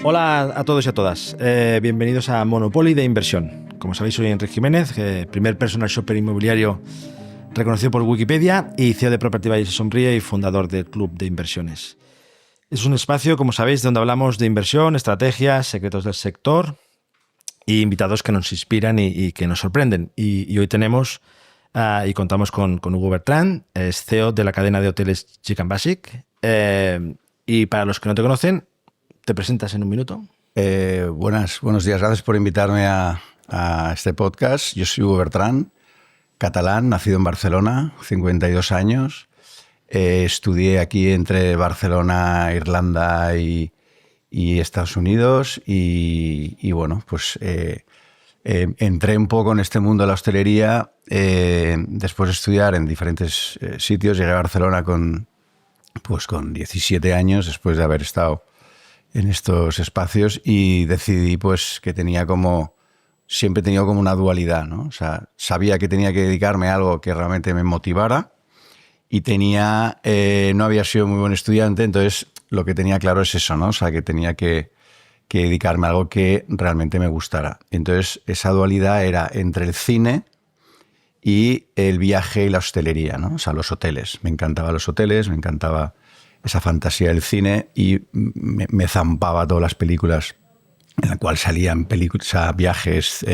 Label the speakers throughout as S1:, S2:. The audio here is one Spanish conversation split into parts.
S1: Hola a todos y a todas, bienvenidos a Monopoly de Inversión. Como sabéis, soy Enrique Jiménez, primer personal shopper inmobiliario reconocido por Wikipedia y CEO de Property Valle Sonríe y fundador del Club de Inversiones. Es un espacio, como sabéis, donde hablamos de inversión, estrategias, secretos del sector y invitados que nos inspiran y que nos sorprenden. Y hoy tenemos y contamos con Hugo Bertrán, es CEO de la cadena de hoteles Chicken Basic. Y para los que no te conocen, ¿te presentas en un minuto?
S2: Buenos días, gracias por invitarme a este podcast. Yo soy Hugo Bertrán, catalán, nacido en Barcelona, 52 años. Estudié aquí entre Barcelona, Irlanda y Estados Unidos y bueno, pues entré un poco en este mundo de la hostelería después de estudiar en diferentes sitios. Llegué a Barcelona con 17 años, después de haber estado en estos espacios, y decidí pues que siempre he tenido como una dualidad, ¿no? O sea, sabía que tenía que dedicarme a algo que realmente me motivara y no había sido muy buen estudiante, entonces lo que tenía claro es eso, ¿no? O sea, que tenía que dedicarme a algo que realmente me gustara. Entonces esa dualidad era entre el cine y el viaje y la hostelería, ¿no? O sea, los hoteles. Me encantaban los hoteles, me encantaba esa fantasía del cine y me zampaba todas las películas en las cuales salían viajes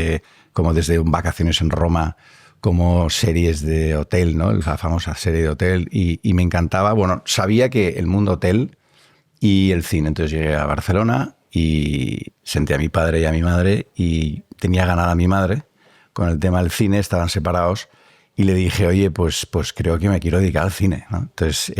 S2: como desde vacaciones en Roma, como series de hotel, ¿no? La famosa serie de hotel, y me encantaba. Bueno, sabía que el mundo hotel y el cine. Entonces llegué a Barcelona y senté a mi padre y a mi madre y tenía ganada a mi madre con el tema del cine, estaban separados. Y le dije, oye, pues creo que me quiero dedicar al cine, ¿no? Entonces,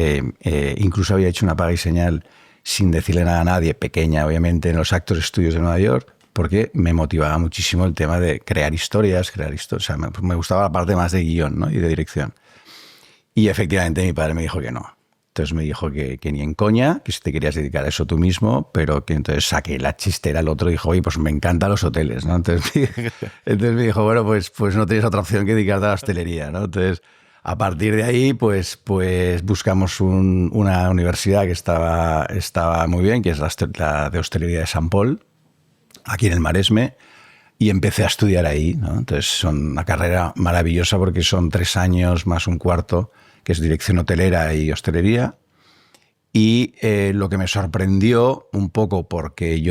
S2: incluso había hecho una paga y señal sin decirle nada a nadie, pequeña, obviamente, en los Actors Studios de Nueva York, porque me motivaba muchísimo el tema de crear historias. O sea, me gustaba la parte más de guión, ¿no? Y de dirección. Y efectivamente mi padre me dijo que no. Entonces me dijo que ni en coña, que si te querías dedicar a eso tú mismo, pero que entonces saqué la chistera. El otro dijo, oye, pues me encantan los hoteles, ¿no? Entonces me dijo, bueno, pues no tienes otra opción que dedicarte a la hostelería, ¿no? Entonces, a partir de ahí, pues buscamos una universidad que estaba muy bien, que es la de hostelería de Sant Pol, aquí en el Maresme, y empecé a estudiar ahí, ¿no? Entonces, son una carrera maravillosa porque son 3 años más un cuarto, que es dirección hotelera y hostelería. Y lo que me sorprendió un poco, porque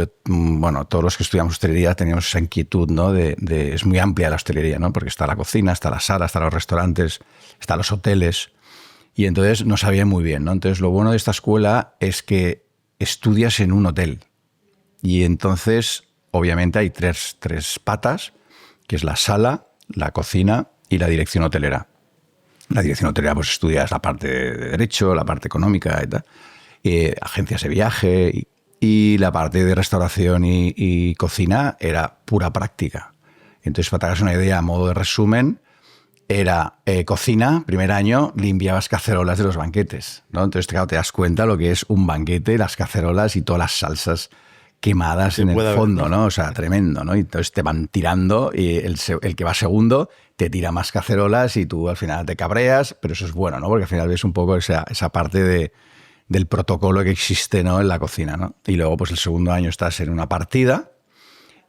S2: todos los que estudiamos hostelería teníamos esa inquietud, ¿no? Es muy amplia la hostelería, ¿no? Porque está la cocina, está la sala, están los restaurantes, están los hoteles. Y entonces no sabía muy bien, ¿no? Entonces lo bueno de esta escuela es que estudias en un hotel. Y entonces, obviamente, hay tres patas, que es la sala, la cocina y la dirección hotelera. La dirección hotelera, pues estudias la parte de derecho, la parte económica y tal, agencias de viaje, y la parte de restauración y cocina era pura práctica. Entonces, para que te hagas una idea, a modo de resumen, era cocina, primer año, limpiabas cacerolas de los banquetes, ¿no? Entonces, claro, te das cuenta lo que es un banquete, las cacerolas y todas las salsas quemadas en el fondo, ¿no? O sea, tremendo, ¿no? Y entonces te van tirando y el que va segundo te tira más cacerolas y tú al final te cabreas, pero eso es bueno, ¿no? Porque al final ves un poco esa parte del protocolo que existe, ¿no? En la cocina, ¿no? Y luego, pues el segundo año estás en una partida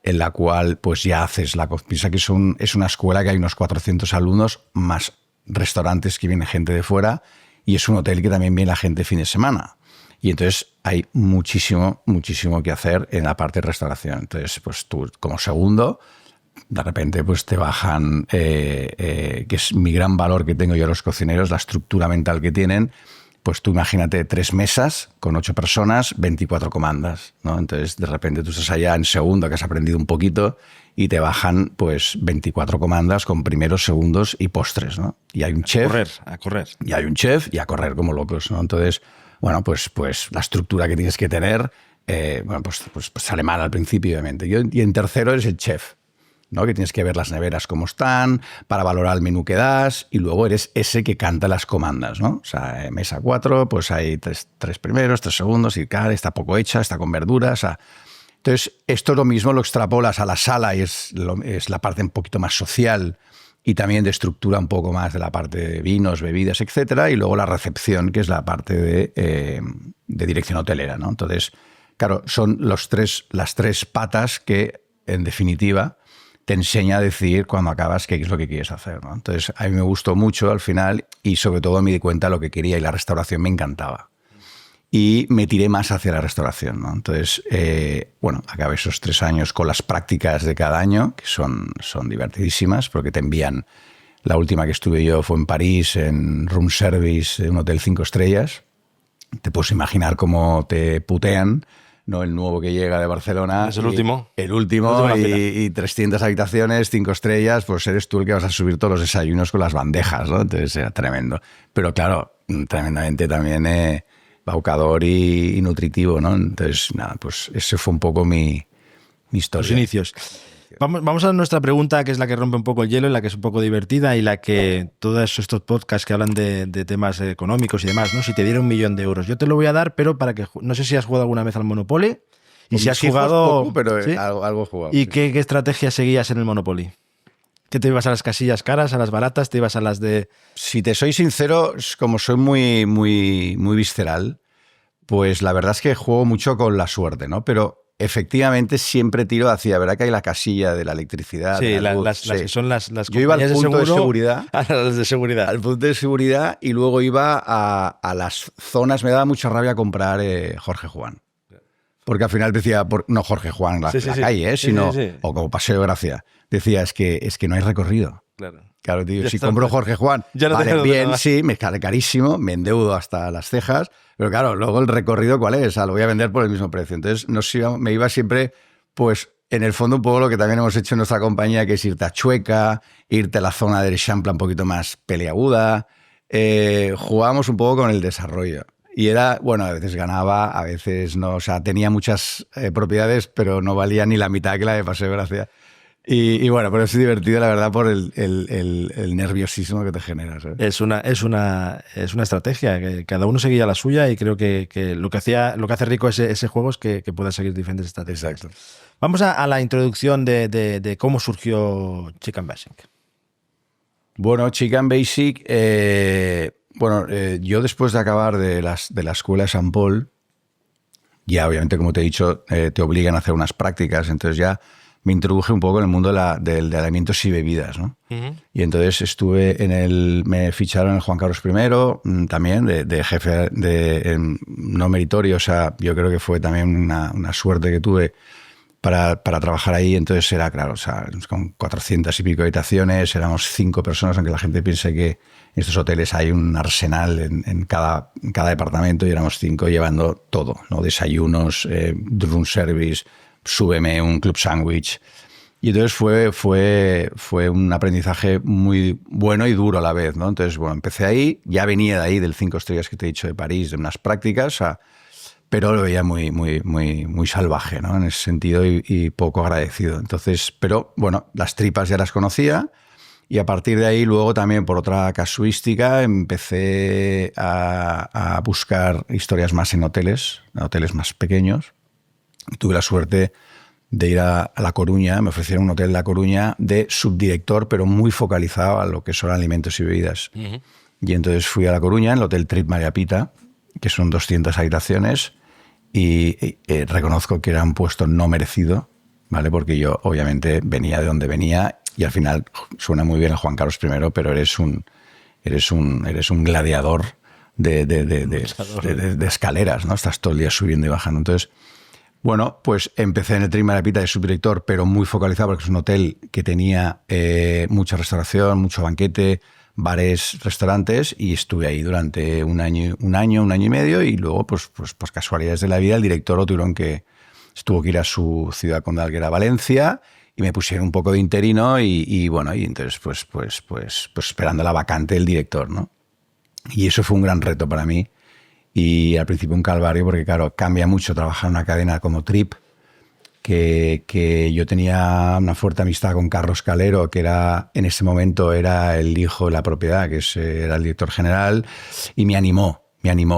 S2: en la cual pues ya haces piensa que es una escuela que hay unos 400 alumnos más restaurantes que viene gente de fuera, y es un hotel que también viene la gente fin de semana. Y entonces hay muchísimo que hacer en la parte de restauración. Entonces, pues tú como segundo, de repente pues te bajan, que es mi gran valor que tengo yo a los cocineros, la estructura mental que tienen. Pues tú imagínate 3 mesas con 8 personas, 24 comandas, ¿no? Entonces de repente tú estás allá en segundo, que has aprendido un poquito, y te bajan pues 24 comandas con primeros, segundos y postres, ¿no? Y hay un chef.
S1: A correr.
S2: Y hay un chef y a correr como locos, ¿no? Entonces, bueno, pues la estructura que tienes que tener, pues sale mal al principio, obviamente. Y en tercero eres el chef, ¿no? Que tienes que ver las neveras cómo están, para valorar el menú que das, y luego eres ese que canta las comandas, ¿no? O sea, mesa 4, pues hay 3 primeros, 3 segundos, y cada está poco hecha, está con verduras. O sea, entonces, esto lo mismo lo extrapolas a la sala y es la parte un poquito más social y también de estructura un poco más de la parte de vinos, bebidas, etcétera, y luego la recepción, que es la parte de dirección hotelera, ¿no? Entonces, claro, son las tres patas que, en definitiva, te enseña a decidir cuando acabas qué es lo que quieres hacer, ¿no? Entonces, a mí me gustó mucho al final y sobre todo me di cuenta de lo que quería y la restauración me encantaba. Y me tiré más hacia la restauración, ¿no? Entonces, acabé esos 3 años con las prácticas de cada año, que son divertidísimas porque te envían. La última que estuve yo fue en París, en room service de un hotel 5 estrellas. Te puedes imaginar cómo te putean, ¿no? El nuevo que llega de Barcelona.
S1: Es el último.
S2: El último y 300 habitaciones, 5 estrellas, pues eres tú el que vas a subir todos los desayunos con las bandejas, ¿no? Entonces era tremendo. Pero claro, tremendamente también embaucador y nutritivo, ¿no? Entonces, nada, pues ese fue un poco mi historia.
S1: Los inicios. Vamos a nuestra pregunta, que es la que rompe un poco el hielo y la que es un poco divertida y la que todos estos podcasts que hablan de temas económicos y demás, ¿no? Si te diera 1 millón de euros, yo te lo voy a dar, pero para que... No sé si has jugado alguna vez al Monopoly y si has jugado...
S2: Poco, pero
S1: ¿sí?
S2: algo he jugado.
S1: ¿Y qué estrategia seguías en el Monopoly? ¿Que te ibas a las casillas caras, a las baratas, te ibas a las de...?
S2: Si te soy sincero, como soy muy, muy, muy visceral, pues la verdad es que juego mucho con la suerte, ¿no? Pero efectivamente siempre tiro hacia, ¿verdad? Que hay la casilla de la electricidad.
S1: Sí,
S2: de la luz,
S1: las que son las
S2: Yo iba al punto de seguridad.
S1: A las de seguridad.
S2: Al punto de seguridad y luego iba a las zonas. Me daba mucha rabia comprar Jorge Juan. Porque al final decía, no Jorge Juan, la calle, sino, o como Paseo de Gracia, decía, es que no hay recorrido. Claro, tío, si compro Jorge Juan,
S1: ya no
S2: vale, bien, sí, me sale carísimo, me endeudo hasta las cejas, pero claro, luego el recorrido, ¿cuál es? Lo voy a vender por el mismo precio. Entonces, me iba siempre, pues, en el fondo un poco lo que también hemos hecho en nuestra compañía, que es irte a Chueca, irte a la zona del Eixample un poquito más peleaguda. Jugábamos un poco con el desarrollo. Y era, bueno, a veces ganaba, a veces no. O sea, tenía muchas propiedades, pero no valía ni la mitad que la de Paseo de Gracia. Y bueno, pero es divertido, la verdad, por el nerviosismo que te genera, ¿sabes?
S1: Es una estrategia, que cada uno seguía la suya y creo que lo que hace rico ese juego es que puedas seguir diferentes estrategias.
S2: Exacto.
S1: Vamos a la introducción de cómo surgió Chicken Basic.
S2: Bueno, Chicken Basic... yo después de acabar de la escuela de San Paul, ya obviamente, como te he dicho, te obligan a hacer unas prácticas, entonces ya me introduje un poco en el mundo de alimentos y bebidas, ¿no? Uh-huh. Y entonces me ficharon en el Juan Carlos I, también de jefe no meritorio, o sea, yo creo que fue también una suerte que tuve para trabajar ahí. Entonces era, claro, o sea, con 400 y pico habitaciones, éramos 5 personas, aunque la gente piense que en estos hoteles hay un arsenal en cada departamento, y éramos 5 llevando todo, ¿no? Desayunos, room service, súbeme un club sándwich. Y entonces fue un aprendizaje muy bueno y duro a la vez, ¿no? Entonces, bueno, empecé ahí, ya venía de ahí, del 5 estrellas que te he dicho de París, de unas prácticas, pero lo veía muy, muy, muy, muy salvaje, ¿no? En ese sentido, y poco agradecido. Entonces, pero bueno, las tripas ya las conocía, y a partir de ahí luego también por otra casuística empecé a buscar historias más en hoteles más pequeños. Tuve la suerte de ir a La Coruña, me ofrecieron un hotel en La Coruña de subdirector, pero muy focalizado a lo que son alimentos y bebidas. Uh-huh. Y entonces fui a La Coruña, en el Hotel Trip Maria Pita, que son 200 habitaciones, y reconozco que era un puesto no merecido, ¿vale? Porque yo obviamente venía de donde venía, y al final suena muy bien el Juan Carlos I, pero eres un gladiador de escaleras, ¿no? Estás todo el día subiendo y bajando. Entonces, bueno, pues empecé en el Trip Maria Pita de subdirector, pero muy focalizado, porque es un hotel que tenía mucha restauración, mucho banquete, bares, restaurantes, y estuve ahí durante un año y medio, y luego, pues casualidades de la vida, el director lo tuvieron que tuvo que ir a su ciudad condal, que era Valencia, y me pusieron un poco de interino, y bueno, y entonces pues esperando la vacante del director, ¿no? Y eso fue un gran reto para mí, y al principio un calvario, porque claro, cambia mucho trabajar en una cadena como Trip, que yo tenía una fuerte amistad con Carlos Calero, que en ese momento era el hijo de la propiedad, que era el director general, y me animó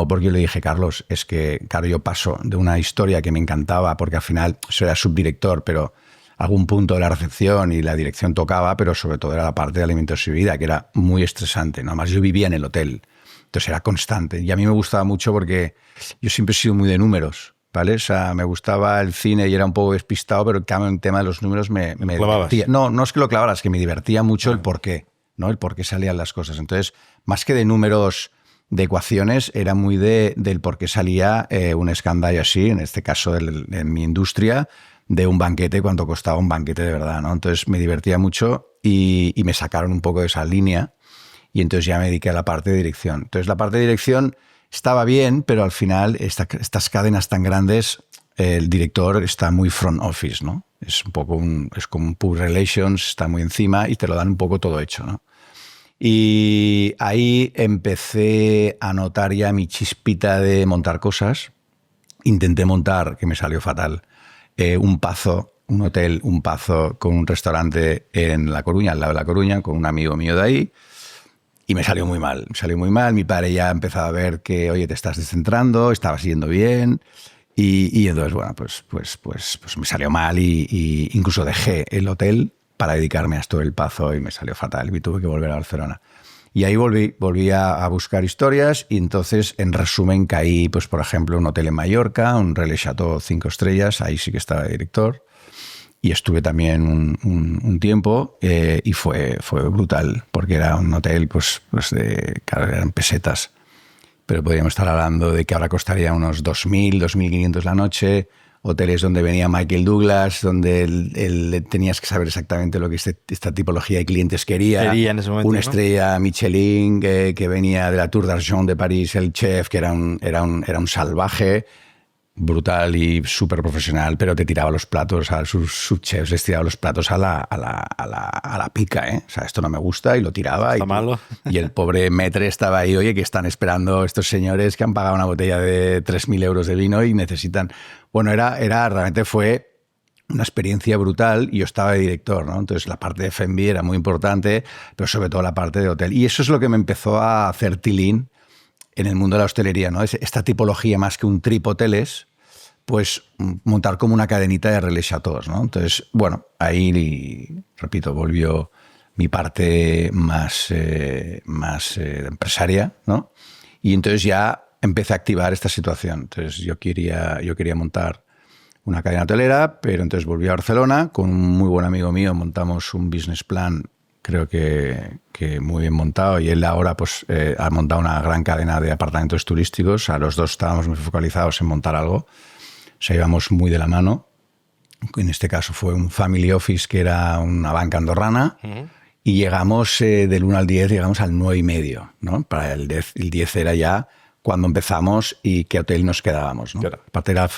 S2: porque yo le dije, Carlos, es que, claro, yo paso de una historia que me encantaba, porque al final yo era subdirector, pero algún punto de la recepción y la dirección tocaba, pero sobre todo era la parte de alimentos y bebida, que era muy estresante, ¿no? Además, yo vivía en el hotel, entonces era constante. Y a mí me gustaba mucho porque yo siempre he sido muy de números, ¿vale? O sea, me gustaba el cine y era un poco despistado, pero en cambio el tema de los números me divertía. No es que lo clavara, es que me divertía mucho el porqué, ¿no? El por qué salían las cosas. Entonces, más que de números, de ecuaciones, era muy del por qué salía un escándalo así, en este caso en mi industria, de un banquete, cuánto costaba un banquete de verdad, ¿no? Entonces me divertía mucho y me sacaron un poco de esa línea y entonces ya me dediqué a la parte de dirección. Entonces la parte de dirección estaba bien, pero al final estas cadenas tan grandes, el director está muy front office, ¿no? Es un poco es como un public relations, está muy encima y te lo dan un poco todo hecho, ¿no? Y ahí empecé a notar ya mi chispita de montar cosas. Intenté montar, que me salió fatal, un hotel, un Pazo con un restaurante en La Coruña, al lado de La Coruña, con un amigo mío de ahí. Y me salió muy mal, Mi padre ya empezaba a ver que, oye, te estás descentrando, estabas yendo bien. Y entonces, bueno, pues me salió mal y incluso dejé el hotel para dedicarme a esto del Pazo y me salió fatal y tuve que volver a Barcelona. Y ahí volví a buscar historias y entonces, en resumen, caí, pues por ejemplo, un hotel en Mallorca, un Relais Chateau 5 estrellas, ahí sí que estaba de director. Y estuve también un tiempo y fue brutal, porque era un hotel, claro, eran pesetas, pero podríamos estar hablando de que ahora costaría unos 2.000, 2.500 la noche, hoteles donde venía Michael Douglas, donde tenías que saber exactamente lo que esta tipología de clientes quería
S1: en ese momento,
S2: una estrella Michelin que venía de la Tour d'Argent de París, el chef, que era un salvaje, brutal y súper profesional, pero te tiraba los platos a sus subchefs, les tiraba los platos a la pica, ¿eh? O sea, esto no me gusta, y lo tiraba.
S1: Está malo.
S2: Y el pobre maître estaba ahí, oye, que están esperando estos señores que han pagado una botella de 3.000 euros de vino y necesitan... Bueno, realmente fue una experiencia brutal y yo estaba de director, ¿no? Entonces la parte de F&B era muy importante, pero sobre todo la parte de hotel. Y eso es lo que me empezó a hacer tilín en el mundo de la hostelería, ¿no? Esta tipología, más que un trip hoteles, pues montar como una cadenita de Relais Chateaux, ¿no? Entonces, bueno, ahí, repito, volvió mi parte más empresaria, ¿no? Y entonces ya empecé a activar esta situación. Entonces yo quería montar una cadena hotelera, pero entonces volví a Barcelona, con un muy buen amigo mío montamos un business plan, creo que muy bien montado, y él ahora pues ha montado una gran cadena de apartamentos turísticos. A los dos estábamos muy focalizados en montar algo, o sea, íbamos muy de la mano. En este caso fue un family office que era una banca andorrana, y llegamos del 1 al 10, llegamos al 9,5, ¿no? Para el 10 era ya cuando empezamos y qué hotel nos quedábamos, ¿no?
S1: Claro.
S2: Aparte era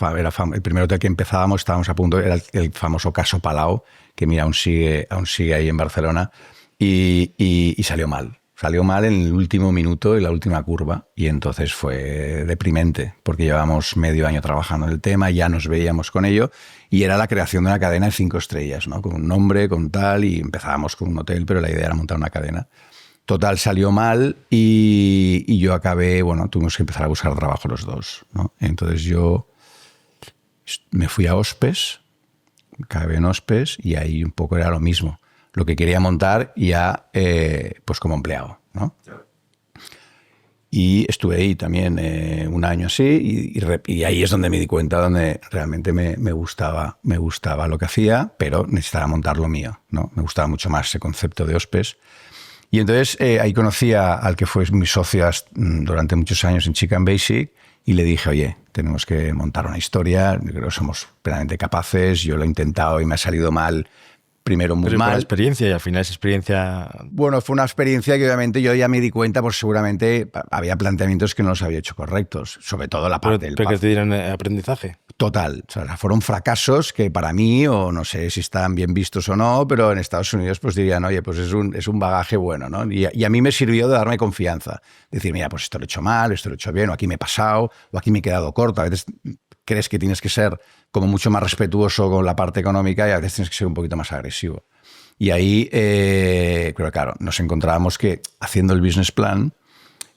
S2: el primer hotel que empezábamos, estábamos a punto, era el famoso Caso Palau, que mira, aún sigue ahí en Barcelona, y salió mal. Salió mal en el último minuto, en la última curva, y entonces fue deprimente, porque llevábamos medio año trabajando en el tema, ya nos veíamos con ello, y era la creación de una cadena de 5 estrellas, ¿no? Con un nombre, con tal, y empezábamos con un hotel, pero la idea era montar una cadena. Total, salió mal y yo acabé, bueno, tuvimos que empezar a buscar trabajo los dos, ¿no? Entonces yo me fui a Hospes, acabé en Hospes, y ahí un poco era lo mismo. Lo que quería montar ya pues como empleado, ¿no? Y estuve ahí también un año así y ahí es donde me di cuenta, donde realmente me gustaba lo que hacía, pero necesitaba montar lo mío, ¿no? Me gustaba mucho más ese concepto de Hospes. Y entonces ahí conocí al que fue mi socio durante muchos años en Chicken Basic y le dije, oye, tenemos que montar una historia, creo que somos plenamente capaces, yo lo he intentado y me ha salido mal. Primero muy mal.
S1: La experiencia, y al final esa experiencia...
S2: Bueno, fue una experiencia que obviamente yo ya me di cuenta, pues seguramente había planteamientos que no los había hecho correctos, sobre todo la parte del
S1: ¿Pero que te dieron aprendizaje?
S2: Total. O sea, fueron fracasos que para mí, o no sé si están bien vistos o no, pero en Estados Unidos pues dirían, oye, pues es un bagaje bueno, ¿no? Y a mí me sirvió de darme confianza. Decir, mira, pues esto lo he hecho mal, esto lo he hecho bien, o aquí me he pasado, o aquí me he quedado corto. A veces crees que tienes que ser como mucho más respetuoso con la parte económica y a veces tienes que ser un poquito más agresivo. Y ahí, pero claro, nos encontrábamos que haciendo el business plan,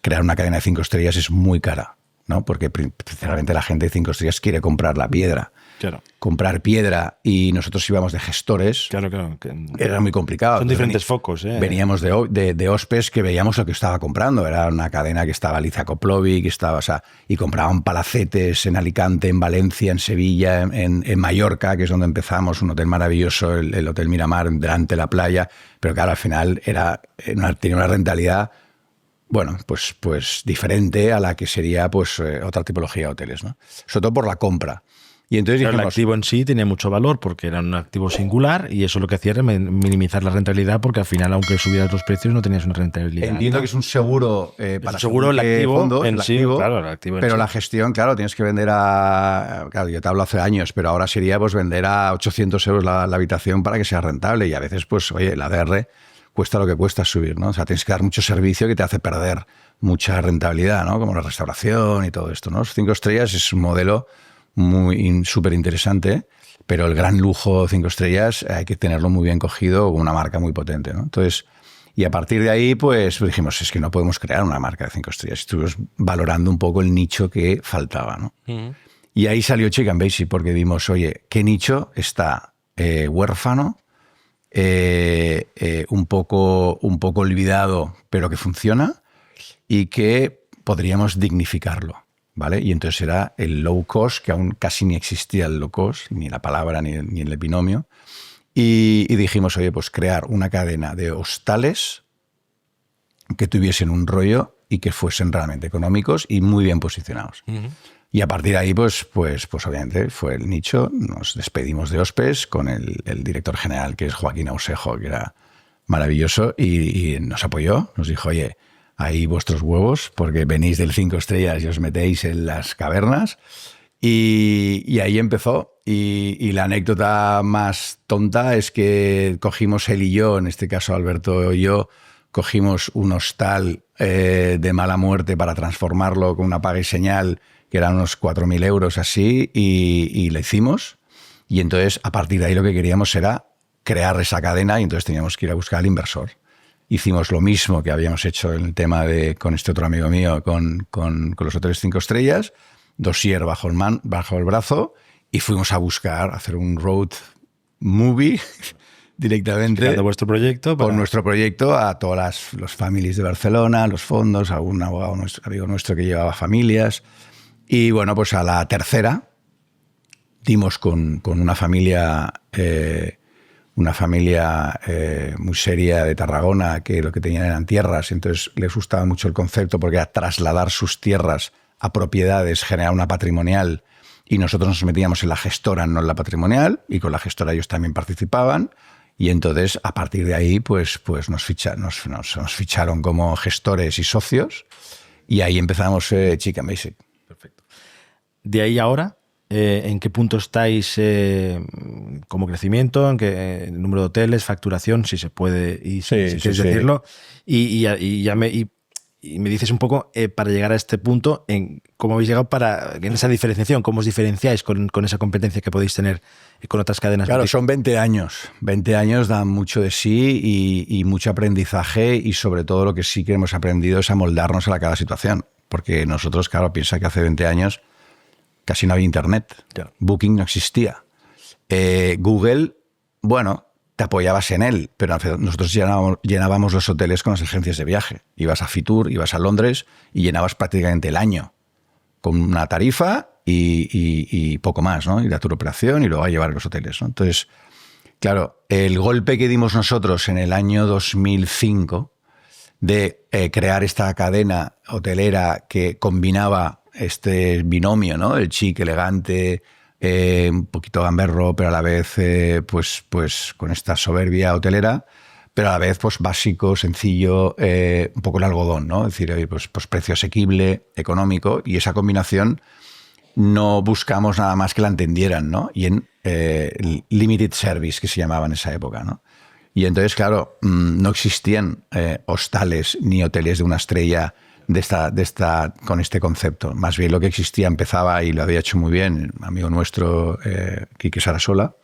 S2: crear una cadena de 5 estrellas es muy cara. ¿no? Porque principalmente la gente de 5 estrellas quiere comprar la piedra.
S1: Claro.
S2: Comprar piedra y nosotros íbamos de gestores.
S1: Claro.
S2: Era muy complicado.
S1: Son diferentes focos.
S2: Veníamos de Ospes que veíamos lo que estaba comprando. Era una cadena que estaba Liza Koplovic, y compraban palacetes en Alicante, en Valencia, en Sevilla, en Mallorca, que es donde empezamos, un hotel maravilloso, el Hotel Miramar, delante de la playa. Pero claro, al final tenía una rentabilidad, bueno, pues diferente a la que sería otra tipología de hoteles, ¿no? Sobre todo por la compra. Y entonces
S1: el activo en sí tenía mucho valor porque era un activo singular y eso lo que hacía era minimizar la rentabilidad porque al final, aunque subieras los precios, no tenías una rentabilidad.
S2: Entiendo que es un seguro para
S1: seguro el activo
S2: fondo,
S1: en sí, claro, el activo en
S2: pero
S1: sí.
S2: La gestión, claro, tienes que vender claro, yo te hablo hace años, pero ahora sería vender a 800 euros la habitación para que sea rentable y a veces, oye, la ADR cuesta lo que cuesta subir, ¿no? O sea, tienes que dar mucho servicio que te hace perder mucha rentabilidad, ¿no? Como la restauración y todo esto, ¿no? 5 estrellas es un modelo súper interesante, pero el gran lujo 5 estrellas hay que tenerlo muy bien cogido con una marca muy potente, ¿no? Entonces, y a partir de ahí, dijimos, es que no podemos crear una marca de 5 estrellas. Estuvimos valorando un poco el nicho que faltaba, ¿no? Uh-huh. Y ahí salió Chicken Basic porque vimos, oye, ¿qué nicho está huérfano, un poco olvidado, pero que funciona y que podríamos dignificarlo? ¿Vale? Y entonces era el low cost, que aún casi ni existía el low cost, ni la palabra, ni el binomio. Y dijimos, oye, pues crear una cadena de hostales que tuviesen un rollo y que fuesen realmente económicos y muy bien posicionados. Uh-huh. Y a partir de ahí, pues obviamente fue el nicho. Nos despedimos de Ospes con el director general, que es Joaquín Ausejo, que era maravilloso, y nos apoyó, nos dijo, oye, ahí vuestros huevos, porque venís del 5 estrellas y os metéis en las cavernas. Y ahí empezó. Y la anécdota más tonta es que cogimos él y yo, en este caso Alberto y yo, cogimos un hostal de mala muerte para transformarlo con una paga y señal, que eran unos 4.000 euros así, y lo hicimos. Y entonces, a partir de ahí, lo que queríamos era crear esa cadena y entonces teníamos que ir a buscar al inversor. Hicimos lo mismo que habíamos hecho en el tema con este otro amigo mío, con los hoteles 5 estrellas, dossier bajo el brazo, y fuimos a buscar, hacer un road movie directamente
S1: vuestro proyecto
S2: por nuestro proyecto a todas los families de Barcelona, los fondos, a un abogado amigo nuestro que llevaba familias. Y bueno, pues a la tercera dimos con una familia muy seria de Tarragona, que lo que tenían eran tierras, entonces les gustaba mucho el concepto porque era trasladar sus tierras a propiedades, generar una patrimonial, y nosotros nos metíamos en la gestora, no en la patrimonial, y con la gestora ellos también participaban, y entonces a partir de ahí pues nos ficharon como gestores y socios, y ahí empezamos Chicken Basic.
S1: Perfecto. De ahí ahora, ¿en qué punto estáis como crecimiento? ¿En qué número de hoteles, facturación, si se puede y si quieres decirlo? Y me dices un poco, para llegar a este punto, en cómo habéis llegado en esa diferenciación, cómo os diferenciáis con esa competencia que podéis tener con otras cadenas.
S2: Claro, son 20 años. 20 años dan mucho de sí y mucho aprendizaje, y sobre todo lo que sí que hemos aprendido es a moldarnos a cada situación. Porque nosotros, claro, piensa que hace 20 años casi no había internet. Claro. Booking no existía. Google, bueno, te apoyabas en él, pero nosotros llenábamos los hoteles con las agencias de viaje. Ibas a Fitur, ibas a Londres y llenabas prácticamente el año con una tarifa y poco más, ¿no? Y la tour operación y luego a llevar los hoteles, ¿no? Entonces, claro, el golpe que dimos nosotros en el año 2005 de crear esta cadena hotelera que combinaba este binomio, ¿no? El chic, elegante, un poquito gamberro, pero a la vez pues con esta soberbia hotelera, pero a la vez pues básico, sencillo, un poco el algodón, ¿no? Es decir, pues precio asequible, económico, y esa combinación no buscamos nada más que la entendieran, ¿no? Y en limited service, que se llamaba en esa época, ¿no? Y entonces, claro, no existían hostales ni hoteles de una estrella con este concepto. Más bien lo que existía empezaba, y lo había hecho muy bien un amigo nuestro, Quique Sarasola,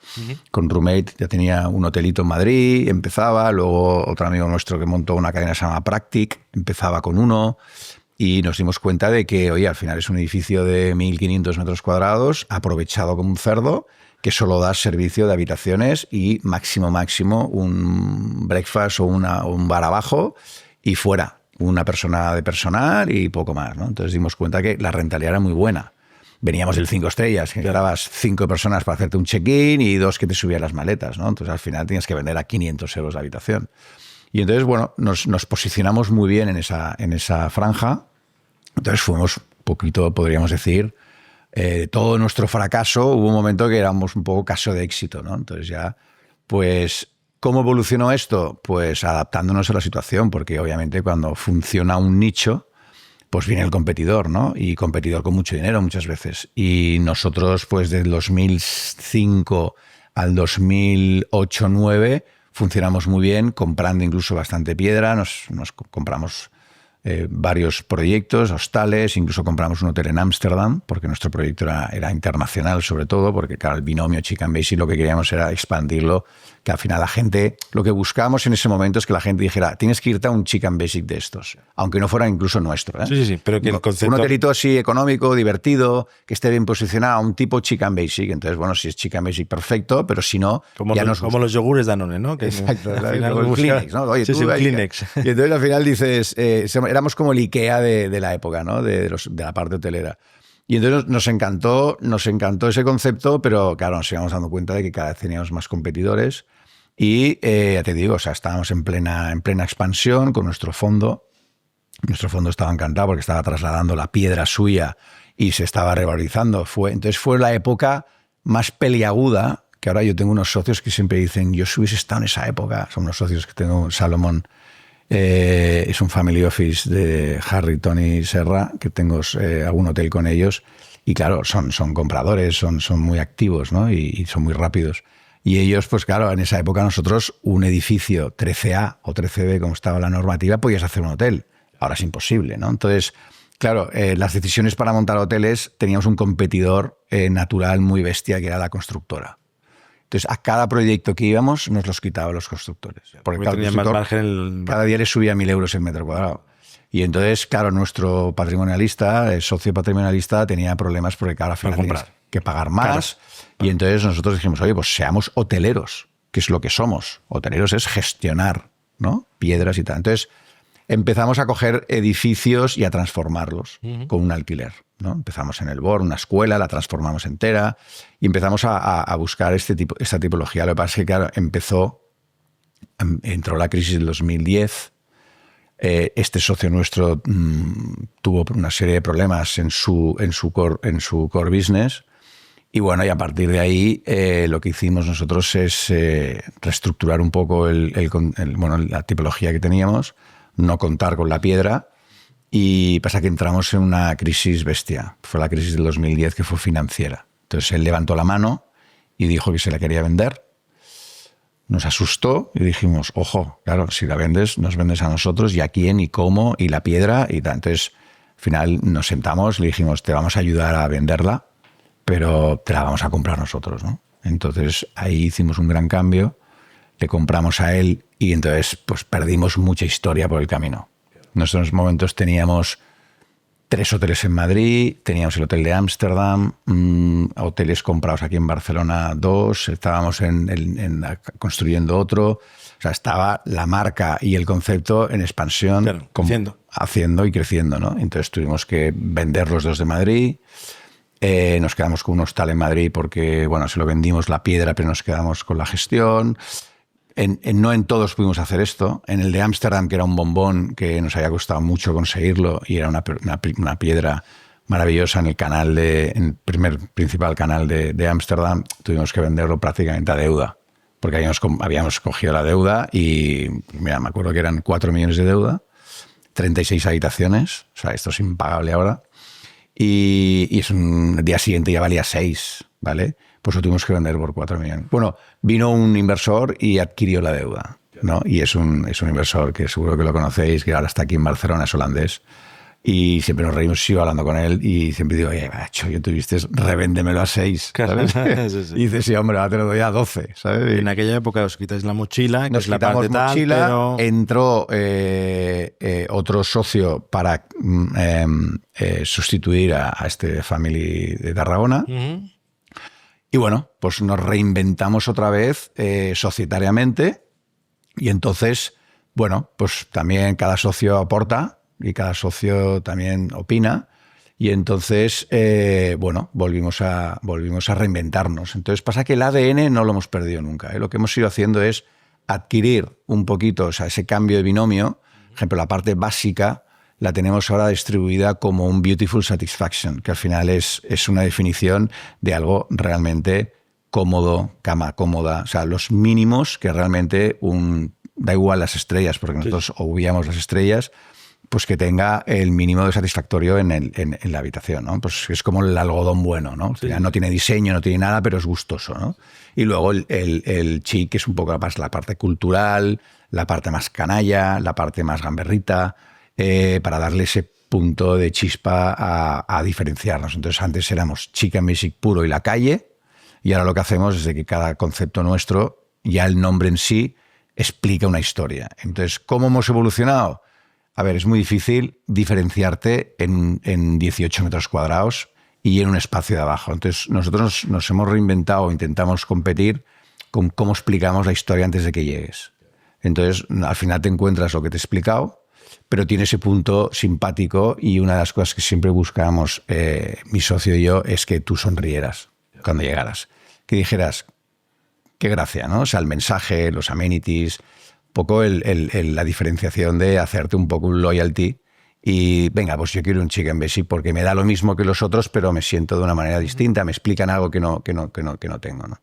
S2: con Roommate, ya tenía un hotelito en Madrid, empezaba, luego otro amigo nuestro que montó una cadena que se llama Practic, empezaba con uno, y nos dimos cuenta de que, oye, al final es un edificio de 1.500 metros cuadrados, aprovechado como un cerdo, que solo da servicio de habitaciones y máximo un breakfast o un bar abajo y fuera, una persona de personal y poco más, ¿no? Entonces dimos cuenta que la rentabilidad era muy buena. Veníamos del 5 estrellas, que dabas 5 personas para hacerte un check-in y 2 que te subían las maletas, ¿no? Entonces al final tienes que vender a 500 euros la habitación. Y entonces, bueno, nos posicionamos muy bien en esa franja. Entonces fuimos un poquito, podríamos decir, todo nuestro fracaso, hubo un momento que éramos un poco caso de éxito, ¿no? Entonces ya, pues, ¿cómo evolucionó esto? Pues adaptándonos a la situación, porque obviamente cuando funciona un nicho, pues viene el competidor, ¿no? Y competidor con mucho dinero muchas veces. Y nosotros, pues, del 2005 al 2008-2009 funcionamos muy bien, comprando incluso bastante piedra, nos compramos varios proyectos, hostales, incluso compramos un hotel en Ámsterdam, porque nuestro proyecto era internacional sobre todo, porque claro, el binomio Chicken Basic lo que queríamos era expandirlo, que al final la gente, lo que buscábamos en ese momento es que la gente dijera, tienes que irte a un Chicken Basic de estos, aunque no fuera incluso nuestro. ¿eh?
S1: Sí, pero que el concepto...
S2: Un hotelito así económico, divertido, que esté bien posicionado, un tipo Chicken Basic. Entonces, bueno, si es Chicken Basic, perfecto, pero si no,
S1: como
S2: ya
S1: como los yogures Danone, ¿no? Que
S2: exacto,
S1: al final
S2: el Kleenex, ¿no? Oye,
S1: sí,
S2: tú,
S1: el Kleenex.
S2: Y entonces al final dices, éramos como el IKEA de la época, ¿no? De la parte hotelera. Y entonces nos encantó ese concepto, pero claro, nos íbamos dando cuenta de que cada vez teníamos más competidores y ya te digo, o sea, estábamos en plena expansión con nuestro fondo. Nuestro fondo estaba encantado porque estaba trasladando la piedra suya y se estaba revalorizando. Entonces fue la época más peliaguda, que ahora yo tengo unos socios que siempre dicen, yo si hubiese estado en esa época, son unos socios que tengo, Salomón, es un family office de Harry, Tony Serra, que tengo algún hotel con ellos, y claro, son compradores, son muy activos, ¿no? y son muy rápidos. Y ellos, pues claro, en esa época nosotros, un edificio 13A o 13B, como estaba la normativa, podías hacer un hotel. Ahora es imposible, ¿no? Entonces, claro, las decisiones para montar hoteles, teníamos un competidor natural muy bestia, que era la constructora. Entonces, a cada proyecto que íbamos, nos los quitaban los constructores. Porque cada
S1: tenía más margen
S2: cada día les subía 1.000 euros el metro cuadrado. Y entonces, claro, nuestro patrimonialista, el socio patrimonialista, tenía problemas porque cada final tenías que pagar más. Claro. Y entonces nosotros dijimos, oye, pues seamos hoteleros, que es lo que somos. Hoteleros es gestionar, ¿no? Piedras y tal. Entonces, empezamos a coger edificios y a transformarlos con un alquiler, ¿no? Empezamos en el BOR, una escuela, la transformamos entera y empezamos a buscar esta tipología. Lo que pasa es que, claro, entró la crisis del 2010. Este socio nuestro tuvo una serie de problemas en su core business. Y bueno, y a partir de ahí lo que hicimos nosotros es reestructurar un poco la tipología que teníamos, no contar con la piedra, y pasa que entramos en una crisis bestia. Fue la crisis del 2010, que fue financiera. Entonces él levantó la mano y dijo que se la quería vender. Nos asustó y dijimos, ojo, claro, si la vendes, nos vendes a nosotros, y a quién, y cómo, y la piedra, y tal. Entonces, al final nos sentamos, le dijimos, te vamos a ayudar a venderla, pero te la vamos a comprar nosotros, ¿no? Entonces ahí hicimos un gran cambio, le compramos a él y entonces pues perdimos mucha historia por el camino. En esos momentos teníamos 3 hoteles en Madrid, teníamos el hotel de Ámsterdam, hoteles comprados aquí en Barcelona 2, estábamos construyendo otro. O sea, estaba la marca y el concepto en expansión,
S1: claro,
S2: haciendo y creciendo, ¿no? Entonces tuvimos que vender los 2 de Madrid. Nos quedamos con un hostal en Madrid porque, bueno, se lo vendimos la piedra, pero nos quedamos con la gestión. No en todos pudimos hacer esto. En el de Ámsterdam, que era un bombón que nos había costado mucho conseguirlo y era una piedra maravillosa en el primer principal canal de Ámsterdam, tuvimos que venderlo prácticamente a deuda, porque habíamos cogido la deuda y, mira, me acuerdo que eran 4 millones de deuda, 36 habitaciones, o sea, esto es impagable ahora. Y el día siguiente ya valía 6, ¿vale? Pues lo tuvimos que vender por 4 millones. Bueno, vino un inversor y adquirió la deuda, ¿no? Y es un inversor que seguro que lo conocéis, que ahora está aquí en Barcelona, es holandés. Y siempre nos reímos, sigo hablando con él y siempre digo, oye, macho, yo tuviste, revéndemelo a 6, ¿sabes? Sí. Y dice, sí, hombre, ahora te lo doy a 12, ¿sabes?
S1: En aquella época os quitáis la mochila,
S2: nos quitamos la mochila, pero... entró otro socio para sustituir a este family de Tarragona. Uh-huh. Y bueno, pues nos reinventamos otra vez societariamente y entonces, bueno, pues también cada socio aporta y cada socio también opina y entonces, bueno, volvimos a reinventarnos. Entonces pasa que el ADN no lo hemos perdido nunca, ¿eh? Lo que hemos ido haciendo es adquirir un poquito, o sea, ese cambio de binomio. Por ejemplo, la parte básica la tenemos ahora distribuida como un beautiful satisfaction, que al final es una definición de algo realmente cómodo, cama cómoda, o sea, los mínimos que realmente da igual las estrellas, porque nosotros obviamos las estrellas, pues que tenga el mínimo de satisfactorio en la habitación, ¿no? Pues es como el algodón bueno, ¿no? Sí. No tiene diseño, no tiene nada, pero es gustoso, ¿no? Y luego el chic, que es un poco más la parte cultural, la parte más canalla, la parte más gamberrita, para darle ese punto de chispa a diferenciarnos. Entonces antes éramos chic and basic puro y la calle, y ahora lo que hacemos es de que cada concepto nuestro, ya el nombre en sí, explica una historia. Entonces, ¿cómo hemos evolucionado? A ver, es muy difícil diferenciarte en 18 metros cuadrados y en un espacio de abajo. Entonces, nosotros nos hemos reinventado, intentamos competir con cómo explicamos la historia antes de que llegues. Entonces, al final te encuentras lo que te he explicado, pero tiene ese punto simpático y una de las cosas que siempre buscábamos, mi socio y yo, es que tú sonrieras cuando llegaras. Que dijeras, qué gracia, ¿no? O sea, el mensaje, los amenities... poco la diferenciación de hacerte un poco un loyalty y venga, pues yo quiero un chick and basic porque me da lo mismo que los otros, pero me siento de una manera distinta, me explican algo que no tengo, ¿no?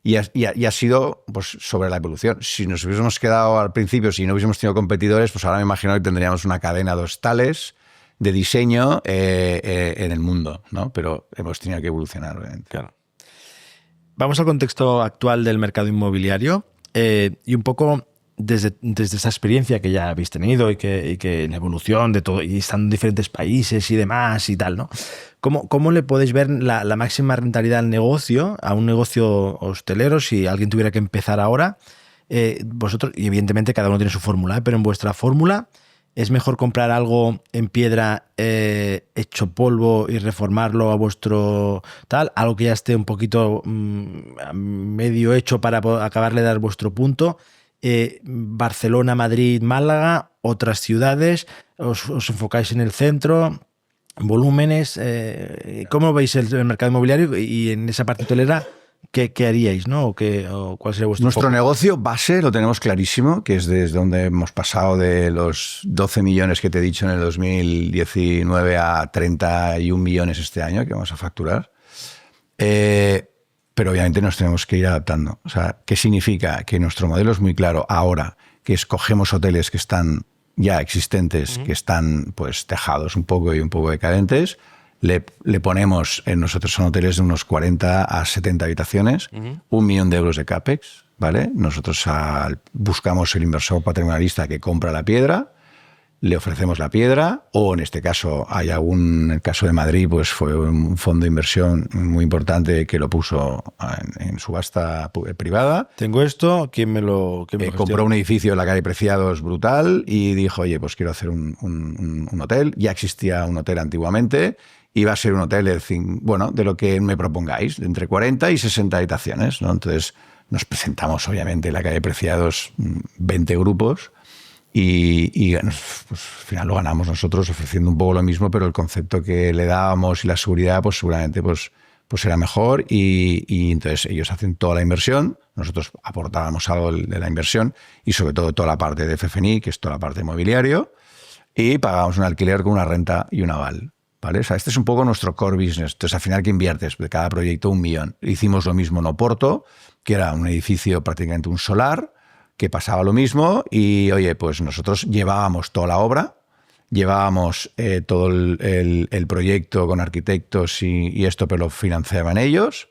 S2: Y ha sido pues sobre la evolución. Si nos hubiésemos quedado al principio, si no hubiésemos tenido competidores, pues ahora me imagino que tendríamos una cadena de hostales de diseño en el mundo, ¿no? Pero hemos tenido que evolucionar, obviamente.
S1: Claro. Vamos al contexto actual del mercado inmobiliario y un poco desde esa experiencia que ya habéis tenido y que la evolución de todo, y estando en diferentes países y demás y tal, ¿no? ¿Cómo le podéis ver la máxima rentabilidad al negocio, a un negocio hostelero, si alguien tuviera que empezar ahora? Vosotros, y evidentemente cada uno tiene su fórmula, pero en vuestra fórmula, ¿es mejor comprar algo en piedra hecho polvo y reformarlo a vuestro tal? Algo que ya esté un poquito medio hecho para acabarle de dar vuestro punto. Barcelona, Madrid, Málaga, otras ciudades, os enfocáis en el centro, volúmenes, ¿cómo veis el mercado inmobiliario? Y en esa parte hotelera, ¿qué haríais, ¿no? ¿O cuál sería vuestro
S2: Nuestro
S1: foco?
S2: Negocio base lo tenemos clarísimo, que es desde donde hemos pasado de los 12 millones que te he dicho en el 2019 a 31 millones este año que vamos a facturar. Pero obviamente nos tenemos que ir adaptando. O sea, ¿qué significa? Que nuestro modelo es muy claro ahora, que escogemos hoteles que están ya existentes, que están pues tejados un poco y un poco decadentes, le ponemos, nosotros son hoteles de unos 40 a 70 habitaciones, 1 millón de euros de CAPEX, ¿vale? Nosotros buscamos el inversor patrimonialista que compra la piedra, le ofrecemos la piedra, o en este caso, en el caso de Madrid, pues fue un fondo de inversión muy importante que lo puso en subasta privada.
S1: Tengo esto, ¿quién me lo
S2: compró un edificio en la calle Preciados brutal y dijo, oye, pues quiero hacer un hotel. Ya existía un hotel antiguamente, iba a ser un hotel de lo que me propongáis, de entre 40 y 60 habitaciones, ¿no? Entonces nos presentamos, obviamente, en la calle Preciados 20 grupos, y pues, al final lo ganamos nosotros ofreciendo un poco lo mismo, pero el concepto que le dábamos y la seguridad pues seguramente pues era mejor y entonces ellos hacen toda la inversión, nosotros aportábamos algo de la inversión y sobre todo toda la parte de FF&E, que es toda la parte de mobiliario, y pagábamos un alquiler con una renta y un aval, ¿vale? O sea, este es un poco nuestro core business. Entonces al final, ¿qué inviertes? De cada proyecto 1 millón. Hicimos lo mismo en Oporto, que era un edificio prácticamente un solar, que pasaba lo mismo y, oye, pues nosotros llevábamos toda la obra, llevábamos todo el proyecto con arquitectos y esto, pero lo financiaban ellos,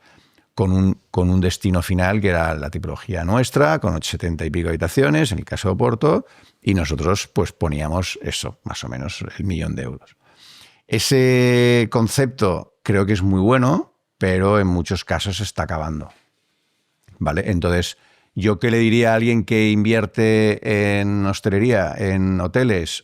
S2: con un destino final que era la tipología nuestra, con 70 y pico habitaciones, en el caso de Oporto, y nosotros pues poníamos eso, más o menos el 1.000.000 euros. Ese concepto creo que es muy bueno, pero en muchos casos se está acabando, ¿vale? Entonces, ¿yo qué le diría a alguien que invierte en hostelería, en hoteles?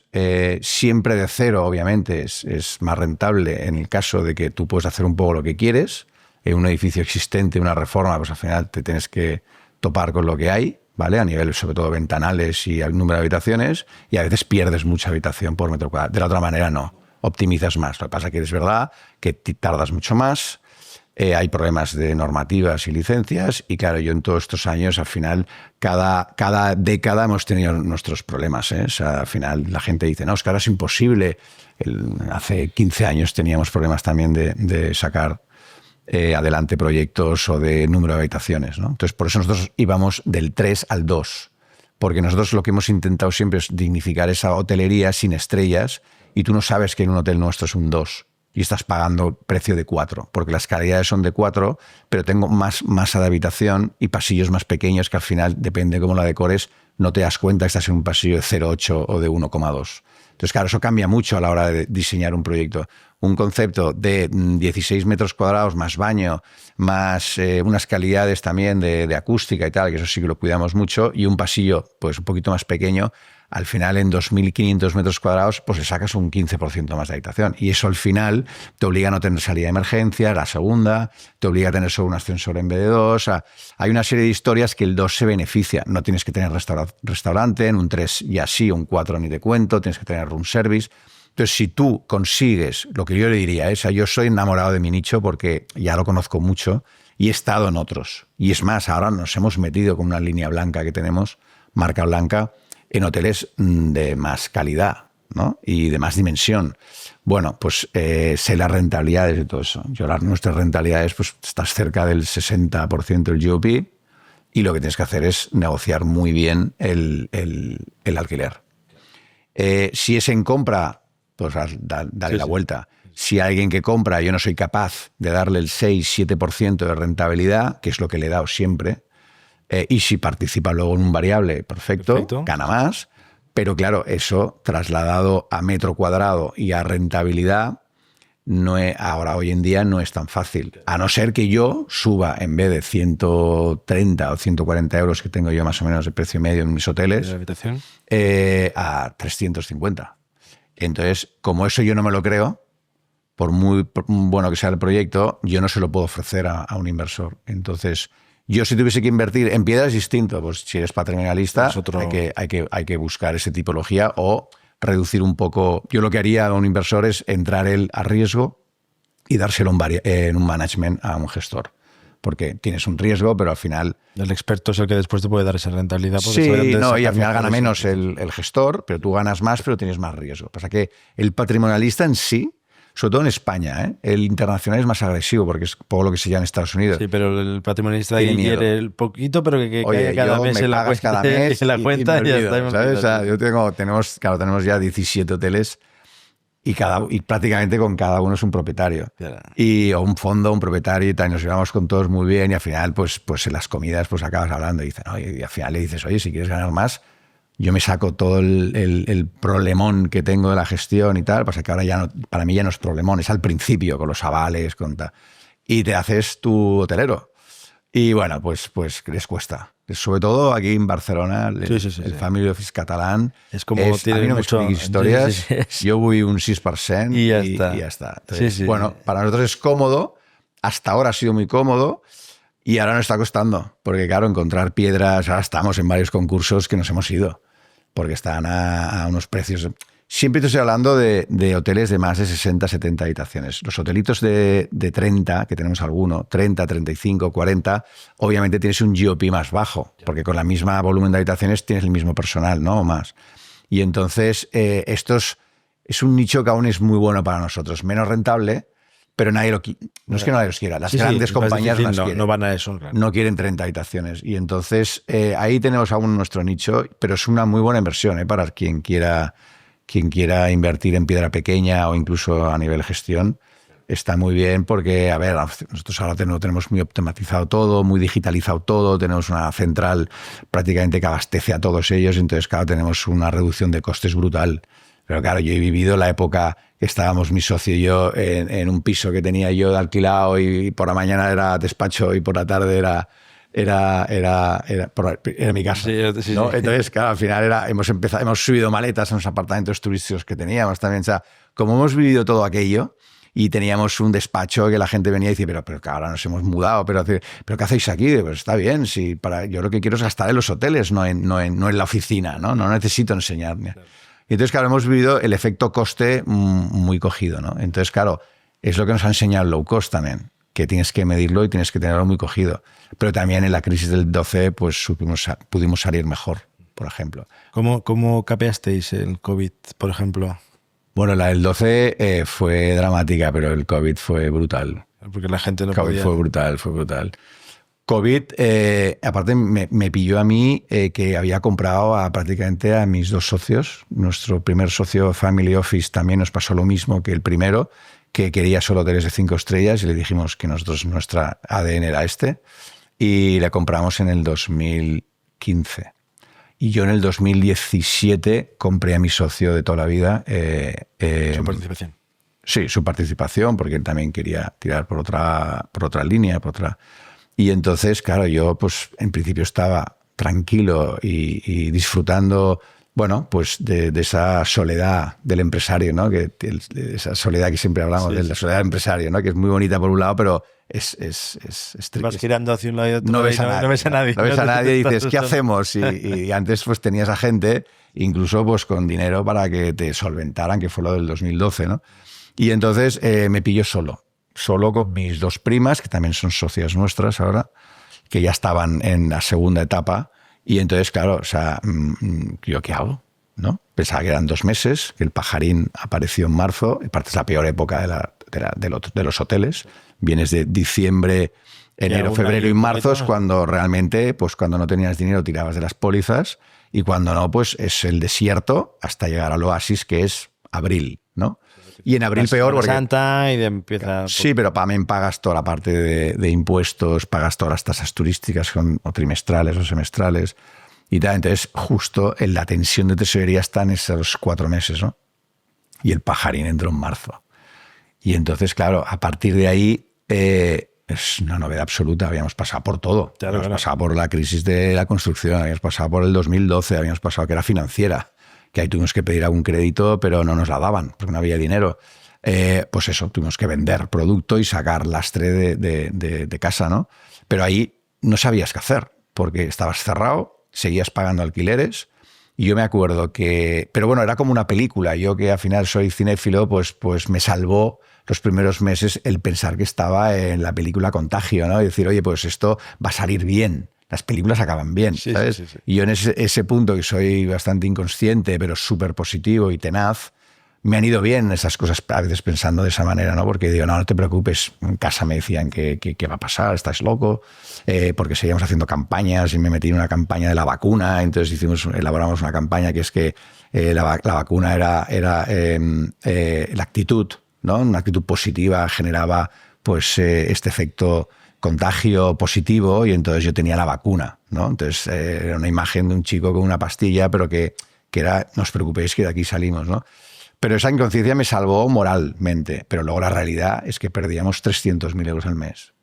S2: Siempre de cero, obviamente, es más rentable en el caso de que tú puedes hacer un poco lo que quieres. En un edificio existente, una reforma, pues al final te tienes que topar con lo que hay, ¿vale? A nivel, sobre todo, ventanales y al número de habitaciones, y a veces pierdes mucha habitación por metro cuadrado. De la otra manera, no. Optimizas más. Lo que pasa es que es verdad que tardas mucho más. Hay problemas de normativas y licencias y claro, yo en todos estos años al final cada década hemos tenido nuestros problemas, ¿eh? O sea, al final la gente dice, no, es que ahora es imposible. Hace 15 años teníamos problemas también de sacar adelante proyectos o de número de habitaciones, ¿no? Entonces por eso nosotros íbamos del 3 al 2, porque nosotros lo que hemos intentado siempre es dignificar esa hotelería sin estrellas y tú no sabes que en un hotel nuestro es un 2. Y estás pagando precio de 4, porque las calidades son de 4, pero tengo más masa de habitación y pasillos más pequeños que al final, depende de cómo la decores, no te das cuenta que estás en un pasillo de 0,8 o de 1,2. Entonces, claro, eso cambia mucho a la hora de diseñar un proyecto. Un concepto de 16 metros cuadrados, más baño, más unas calidades también de acústica y tal, que eso sí que lo cuidamos mucho, y un pasillo pues un poquito más pequeño, al final en 2.500 metros cuadrados pues le sacas un 15% más de habitación. Y eso al final te obliga a no tener salida de emergencia, la segunda, te obliga a tener solo un ascensor en vez de 2. O sea, hay una serie de historias que el 2 se beneficia. No tienes que tener restaurante, en un 3 ya sí, un 4 ni te cuento, tienes que tener room service. Entonces, si tú consigues, lo que yo le diría es, yo soy enamorado de mi nicho porque ya lo conozco mucho y he estado en otros. Y es más, ahora nos hemos metido con una línea blanca que tenemos, marca blanca, en hoteles de más calidad, ¿no? Y de más dimensión. Bueno, pues sé las rentabilidades de todo eso. Nuestras rentabilidades, pues estás cerca del 60% del GOP y lo que tienes que hacer es negociar muy bien el alquiler. Si es en compra, pues dale la vuelta. Si alguien que compra, yo no soy capaz de darle el 6-7% de rentabilidad, que es lo que le he dado siempre, y si participa luego en un variable, perfecto, gana más. Pero claro, eso trasladado a metro cuadrado y a rentabilidad, ahora hoy en día no es tan fácil. A no ser que yo suba, en vez de 130 o 140 euros que tengo yo más o menos de precio medio en mis hoteles,
S1: ¿La habitación?
S2: A 350. Entonces, como eso yo no me lo creo, por muy bueno que sea el proyecto, yo no se lo puedo ofrecer a un inversor. Entonces, yo si tuviese que invertir en piedra es distinto. Pues si eres patrimonialista, hay que buscar esa tipología o reducir un poco. Yo lo que haría a un inversor es entrar él a riesgo y dárselo en un management a un gestor. Porque tienes un riesgo, pero al final...
S1: El experto es el que después te puede dar esa rentabilidad.
S2: Sí, no, y al final gana menos el gestor, pero tú ganas más, pero tienes más riesgo. Pasa que el patrimonialista en sí, sobre todo en España, el internacional es más agresivo porque es poco lo que se llama en Estados Unidos.
S1: Sí, pero el patrimonialista ahí quiere el poquito, pero que caiga cada mes en la cuenta.
S2: Cada mes
S1: en la cuenta y ya está.
S2: ¿Sabes? O sea, tenemos ya 17 hoteles y prácticamente con cada uno es un propietario. O un fondo, un propietario y tal. Y nos llevamos con todos muy bien y al final, pues en las comidas pues acabas hablando y dicen, y al final le dices, oye, si quieres ganar más, yo me saco todo el problemón que tengo de la gestión y tal, pasa que ahora ya no, para mí ya no es problemón, es al principio, con los avales, con tal. Y te haces tu hotelero. Y bueno, pues les cuesta. Sobre todo aquí en Barcelona, el Family Office catalán.
S1: Es como tiene
S2: a mí no
S1: mucho...
S2: me historias. Yo voy un 6% y ya está. Entonces, bueno, para nosotros es cómodo. Hasta ahora ha sido muy cómodo. Y ahora nos está costando, porque claro, encontrar piedras, ahora estamos en varios concursos que nos hemos ido, porque están a unos precios... Siempre te estoy hablando de hoteles de más de 60, 70 habitaciones. Los hotelitos de 30, que tenemos alguno, 30, 35, 40, obviamente tienes un GOP más bajo, porque con la misma volumen de habitaciones tienes el mismo personal, ¿no? O más. Y entonces, es un nicho que aún es muy bueno para nosotros, menos rentable, pero nadie no es que nadie los quiera. Las grandes compañías
S1: no van a eso. Claro.
S2: No quieren 30 habitaciones. Y entonces ahí tenemos aún nuestro nicho, pero es una muy buena inversión para quien quiera invertir en piedra pequeña o incluso a nivel gestión. está muy bien porque, a ver, nosotros ahora tenemos muy optimizado todo, muy digitalizado todo, tenemos una central prácticamente que abastece a todos ellos, entonces, claro, tenemos una reducción de costes brutal. Pero claro, yo he vivido la época que estábamos mi socio y yo en un piso que tenía yo de alquilado y por la mañana era despacho y por la tarde era mi casa. Sí, ¿no? Entonces, claro, al final hemos subido maletas en los apartamentos turísticos que teníamos también. O sea, como hemos vivido todo aquello y teníamos un despacho que la gente venía y decía, pero que ahora nos hemos mudado, pero ¿qué hacéis aquí? Pues está bien, sí, yo lo que quiero es gastar en los hoteles, no en la oficina, ¿no? No necesito enseñarme. Claro. Y entonces, claro, hemos vivido el efecto coste muy cogido, ¿no? Entonces, claro, es lo que nos ha enseñado el low cost también, que tienes que medirlo y tienes que tenerlo muy cogido. Pero también en la crisis del 12 pues pudimos salir mejor, por ejemplo.
S1: ¿Cómo capeasteis el COVID, por ejemplo?
S2: Bueno, la del 12 fue dramática, pero el COVID fue brutal.
S1: Porque la gente no
S2: podía. Fue brutal. COVID, aparte me pilló a mí que había comprado prácticamente a mis dos socios. Nuestro primer socio Family Office también nos pasó lo mismo que el primero, que quería solo hoteles de 5 estrellas y le dijimos que nuestra ADN era este. Y la compramos en el 2015. Y yo en el 2017 compré a mi socio de toda la vida.
S1: ¿Su participación?
S2: Sí, su participación, porque él también quería tirar por otra línea, Y entonces, claro, yo pues en principio estaba tranquilo y disfrutando, bueno, pues de esa soledad del empresario, ¿no? De esa soledad que siempre hablamos, de la soledad del empresario, ¿no? Que es muy bonita por un lado, pero es
S1: vas girando hacia un lado y otro.
S2: No ves a nadie. No ves a nadie y dices, ¿qué hacemos? Y antes pues tenías a gente, incluso pues con dinero para que te solventaran, que fue lo del 2012, ¿no? Y entonces me pilló solo con mis dos primas, que también son socias nuestras ahora, que ya estaban en la segunda etapa. Y entonces, claro, o sea, ¿yo qué hago? ¿No? Pensaba que eran 2 meses, que el pajarín apareció en marzo, y aparte es la peor época de los hoteles. Vienes de diciembre, enero, febrero y marzo, es cuando realmente, pues cuando no tenías dinero tirabas de las pólizas, y cuando no, pues es el desierto hasta llegar al oasis, que es abril, ¿no? Y en abril peor porque...
S1: Santa y empieza...
S2: Sí, pero también pagas toda la parte de impuestos, pagas todas las tasas turísticas o trimestrales o semestrales y tal. Entonces, justo en la tensión de tesorería están esos 4 meses, ¿no? Y el pajarín entró en marzo. Y entonces, claro, a partir de ahí es una novedad absoluta. Habíamos pasado por todo.
S1: Claro,
S2: habíamos pasado por la crisis de la construcción, habíamos pasado por el 2012, habíamos pasado que era financiera, que ahí tuvimos que pedir algún crédito, pero no nos la daban, porque no había dinero. Pues eso, tuvimos que vender producto y sacar lastre de casa, ¿no? Pero ahí no sabías qué hacer, porque estabas cerrado, seguías pagando alquileres, y yo me acuerdo que... Pero bueno, era como una película. Yo que al final soy cinéfilo, pues me salvó los primeros meses el pensar que estaba en la película Contagio, ¿no? Y decir, oye, pues esto va a salir bien. Las películas acaban bien, ¿sabes? Sí. Y yo en ese punto, que soy bastante inconsciente, pero súper positivo y tenaz, me han ido bien esas cosas, a veces pensando de esa manera, ¿no? Porque digo, no te preocupes, en casa me decían que va a pasar, estás loco, porque seguíamos haciendo campañas y me metí en una campaña de la vacuna, entonces elaboramos una campaña que es que la vacuna era la actitud, ¿no? Una actitud positiva generaba pues este efecto contagio positivo, y entonces yo tenía la vacuna, ¿no? Entonces era una imagen de un chico con una pastilla, pero que era, no os preocupéis que de aquí salimos, ¿no? Pero esa inconsciencia me salvó moralmente, pero luego la realidad es que perdíamos 300.000 euros al mes.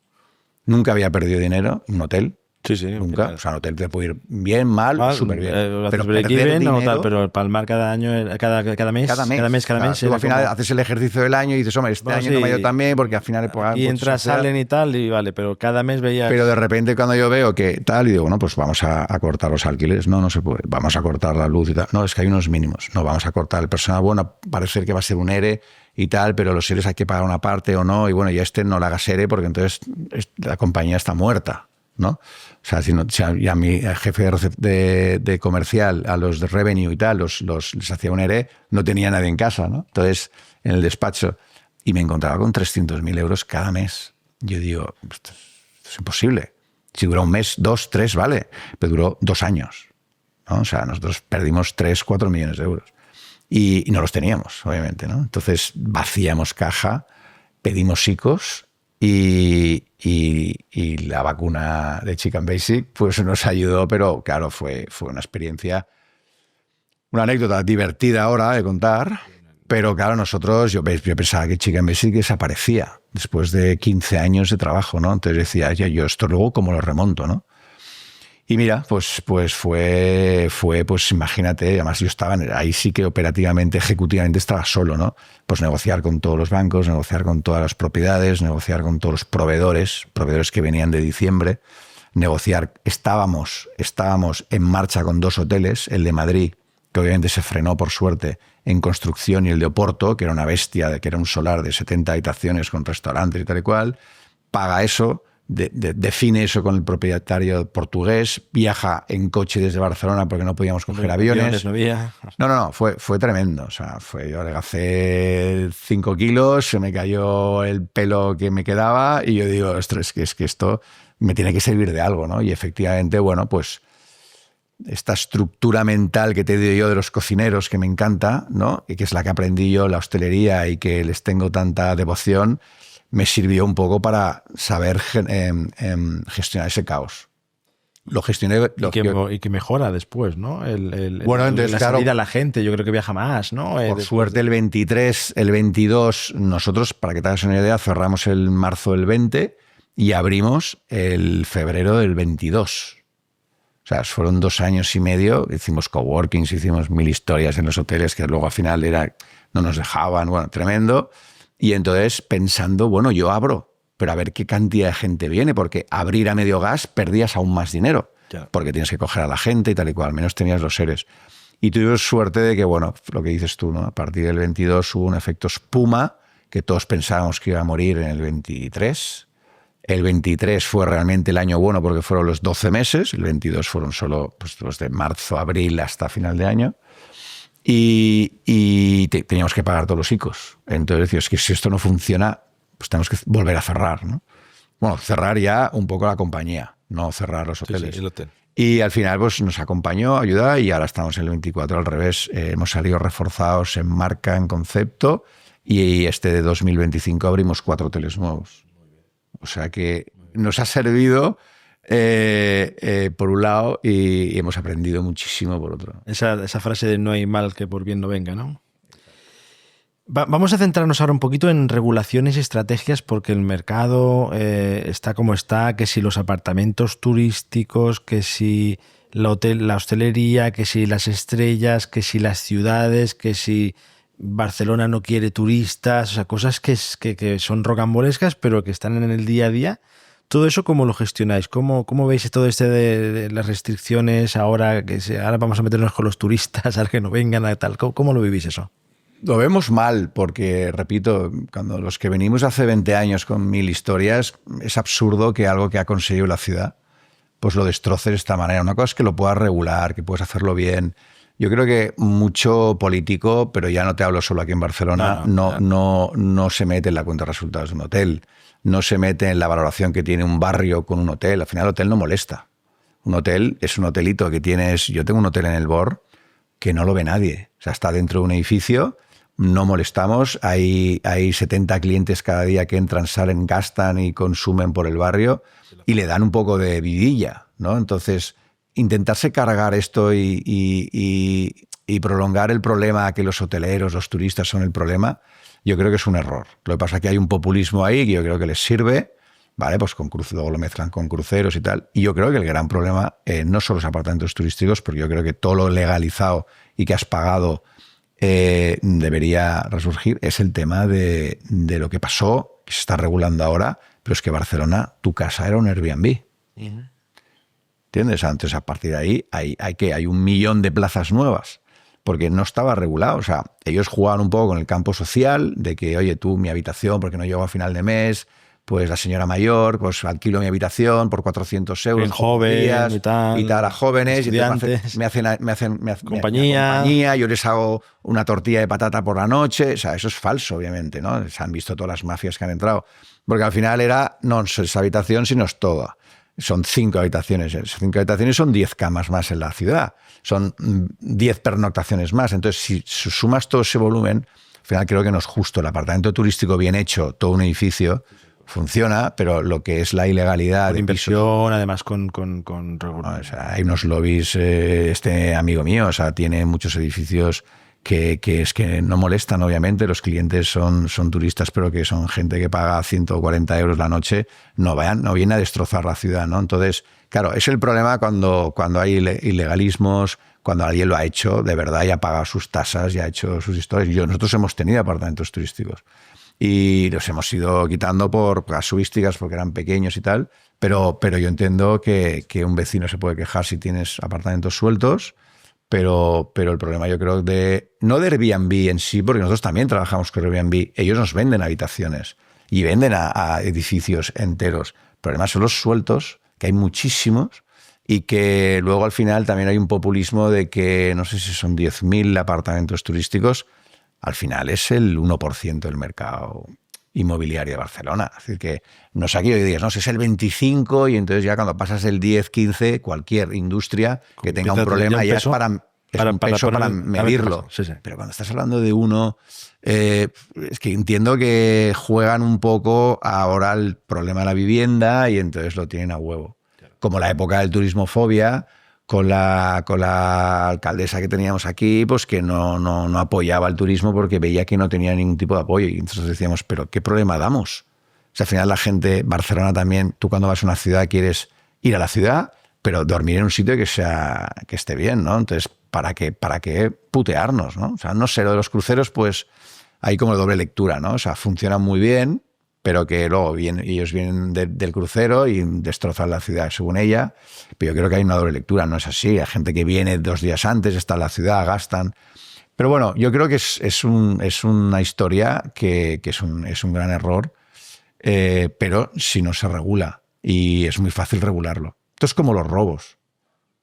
S2: Nunca había perdido dinero en un hotel.
S1: Sí,
S2: nunca.
S1: Claro.
S2: O sea, un hotel te puede ir bien, mal, súper bien.
S1: Pero perder dinero, no tal, pero palmar cada año, cada mes. Cada mes.
S2: Tú al final haces el ejercicio del año y dices, hombre, este año no me ha ido tan bien, porque al final...
S1: Y entras, salen y tal, y vale, pero cada mes veía...
S2: Pero de repente cuando yo veo que tal, y digo, bueno, pues vamos a cortar los alquileres. No se puede. Vamos a cortar la luz y tal. No, es que hay unos mínimos. No, vamos a cortar el personal. Bueno, parece que va a ser un ERE y tal, pero los EREs hay que pagar una parte o no, y bueno, ya no le hagas ERE porque entonces la compañía está muerta, ¿no? O sea, si a mi jefe de comercial, a los de revenue y tal, les hacía un ERE, no tenía nadie en casa, ¿no? Entonces, en el despacho, y me encontraba con 300.000 euros cada mes. Yo digo, esto es imposible. Si dura un mes, 2, 3, vale, pero duró 2 años, ¿no? O sea, nosotros perdimos 3, 4 millones de euros. Y no los teníamos, obviamente, ¿no? Entonces, vaciamos caja pedimos ICOs y la vacuna de Chicken Basic pues nos ayudó, pero claro, fue una experiencia, una anécdota divertida ahora de contar, pero claro, nosotros, yo pensaba que Chicken Basic desaparecía después de 15 años de trabajo, ¿no? Entonces decía, yo esto luego cómo lo remonto, ¿no? Y mira, pues fue, pues imagínate, además yo estaba ahí sí que operativamente, ejecutivamente estaba solo, ¿no? Pues negociar con todos los bancos, negociar con todas las propiedades, negociar con todos los proveedores que venían de diciembre, negociar, estábamos en marcha con 2 hoteles, el de Madrid, que obviamente se frenó por suerte en construcción, y el de Oporto, que era una bestia, que era un solar de 70 habitaciones con restaurantes y tal y cual, paga eso, define eso con el propietario portugués, viaja en coche desde Barcelona porque no podíamos coger aviones. No, fue tremendo. O sea, yo adelgacé 5 kilos, se me cayó el pelo que me quedaba y yo digo, es que esto me tiene que servir de algo, ¿no? Y efectivamente, bueno, pues esta estructura mental que te digo yo de los cocineros que me encanta, ¿no? Y que es la que aprendí yo en la hostelería y que les tengo tanta devoción, me sirvió un poco para saber gestionar ese caos. Lo gestioné.
S1: Y que mejora después, ¿no?
S2: Bueno, entonces,
S1: la salida a la gente, yo creo que viaja más, ¿no?
S2: Por suerte el 23, el 22, nosotros, para que te hagas una idea, cerramos el marzo del 20 y abrimos el febrero del 22. O sea, fueron 2 años y medio, hicimos coworkings, hicimos 1000 historias en los hoteles que luego al final no nos dejaban, bueno, tremendo. Y entonces pensando, bueno, yo abro, pero a ver qué cantidad de gente viene, porque abrir a medio gas perdías aún más dinero, porque tienes que coger a la gente y tal y cual, al menos tenías los seres. Y tuvimos suerte de que, bueno, lo que dices tú, ¿no? A partir del 22 hubo un efecto espuma, que todos pensábamos que iba a morir en el 23. El 23 fue realmente el año bueno porque fueron los 12 meses, el 22 fueron solo pues, los de marzo, abril hasta final de año. Y teníamos que pagar todos los ICOs. Entonces decíamos que si esto no funciona, pues tenemos que volver a cerrar, ¿no? Bueno, cerrar ya un poco la compañía, no cerrar los hoteles.
S1: Sí, el hotel.
S2: Y al final pues nos acompañó, ayuda, y ahora estamos en el 24 al revés. Hemos salido reforzados en marca, en concepto, y este de 2025 abrimos 4 hoteles nuevos. O sea que nos ha servido por un lado y hemos aprendido muchísimo por otro.
S1: Esa frase de no hay mal que por bien no venga, ¿no? Vamos a centrarnos ahora un poquito en regulaciones y estrategias, porque el mercado está como está, que si los apartamentos turísticos, que si la hostelería, que si las estrellas, que si las ciudades, que si Barcelona no quiere turistas, o sea, cosas que son rocambolescas, pero que están en el día a día. Todo eso, ¿cómo lo gestionáis? ¿Cómo veis todo de las restricciones ahora ahora vamos a meternos con los turistas, ahora que no vengan, a tal? ¿Cómo lo vivís eso?
S2: Lo vemos mal porque, repito, cuando los que venimos hace 20 años con 1000 historias, es absurdo que algo que ha conseguido la ciudad pues lo destroces de esta manera. Una cosa es que lo puedas regular, que puedas hacerlo bien. Yo creo que mucho político, pero ya no te hablo solo aquí en Barcelona, no se mete en la cuenta de resultados de un hotel, no se mete en la valoración que tiene un barrio con un hotel. Al final el hotel no molesta. Un hotel es un hotelito que tienes... Yo tengo un hotel en el Bor que no lo ve nadie. O sea, está dentro de un edificio, no molestamos, hay 70 clientes cada día que entran, salen, gastan y consumen por el barrio y le dan un poco de vidilla, ¿no? Entonces, intentarse cargar esto y prolongar el problema a que los hoteleros, los turistas son el problema, yo creo que es un error. Lo que pasa es que hay un populismo ahí que yo creo que les sirve, ¿vale? Pues luego lo mezclan con cruceros y tal. Y yo creo que el gran problema no son los apartamentos turísticos, porque yo creo que todo lo legalizado y que has pagado debería resurgir, es el tema de lo que pasó, que se está regulando ahora, pero es que Barcelona, tu casa era un Airbnb. ¿Entiendes? Entonces, a partir de ahí hay 1 millón de plazas nuevas, porque no estaba regulado. O sea, ellos jugaban un poco con el campo social, de que, oye, tú, mi habitación, porque no llego a final de mes, pues la señora mayor, pues alquilo mi habitación por 400 euros.
S1: El joven
S2: días,
S1: y tal
S2: a jóvenes,
S1: estudiantes,
S2: y me hacen compañía, yo les hago una tortilla de patata por la noche. O sea, eso es falso, obviamente, ¿no? Se han visto todas las mafias que han entrado. Porque al final no es esa habitación, sino es toda. Son 5 habitaciones. 5 habitaciones son 10 camas más en la ciudad. Son 10 pernoctaciones más. Entonces, si sumas todo ese volumen, Al final creo que no es justo. El apartamento turístico bien hecho, todo un edificio, funciona, pero lo que es la ilegalidad...
S1: Con inversión, además con
S2: o sea, hay unos lobbies, este amigo mío, o sea, tiene muchos edificios que es que no molestan, obviamente, los clientes son turistas, pero que son gente que paga 140 euros la noche, no viene a destrozar la ciudad, ¿no? Entonces, claro, es el problema cuando hay ilegalismos, cuando alguien lo ha hecho de verdad y ha pagado sus tasas y ha hecho sus historias. Nosotros hemos tenido apartamentos turísticos y los hemos ido quitando por casuísticas porque eran pequeños y tal, pero yo entiendo que un vecino se puede quejar si tienes apartamentos sueltos, pero el problema yo creo no de Airbnb en sí, porque nosotros también trabajamos con Airbnb, ellos nos venden habitaciones y venden a edificios enteros. El problema son los sueltos, que hay muchísimos, y que luego al final también hay un populismo de que no sé si son 10.000 apartamentos turísticos, al final es el 1% del mercado inmobiliario de Barcelona. Es decir, que no sé aquí hoy día, no sé, es el 25 y entonces ya cuando pasas el 10, 15, cualquier industria que tenga un problema ya es un peso para medirlo.
S1: Sí.
S2: Pero cuando estás hablando de uno, es que entiendo que juegan un poco ahora el problema de la vivienda y entonces lo tienen a huevo. Claro. Como la época del turismofobia, con la alcaldesa que teníamos aquí, pues que no apoyaba el turismo porque veía que no tenía ningún tipo de apoyo. Y entonces decíamos, ¿pero qué problema damos? O sea, al final la gente, Barcelona también, tú cuando vas a una ciudad quieres ir a la ciudad, pero dormir en un sitio que esté bien, ¿no? Entonces, ¿para qué putearnos, no? O sea, no sé, lo de los cruceros, pues hay como doble lectura, ¿no? O sea, funcionan muy bien, pero que luego ellos vienen del crucero y destrozan la ciudad según ella. Pero yo creo que hay una doble lectura, no es así. Hay gente que viene 2 días antes, está en la ciudad, gastan. Pero bueno, yo creo que es una historia que es un gran error, pero si no se regula, y es muy fácil regularlo. Esto es como los robos.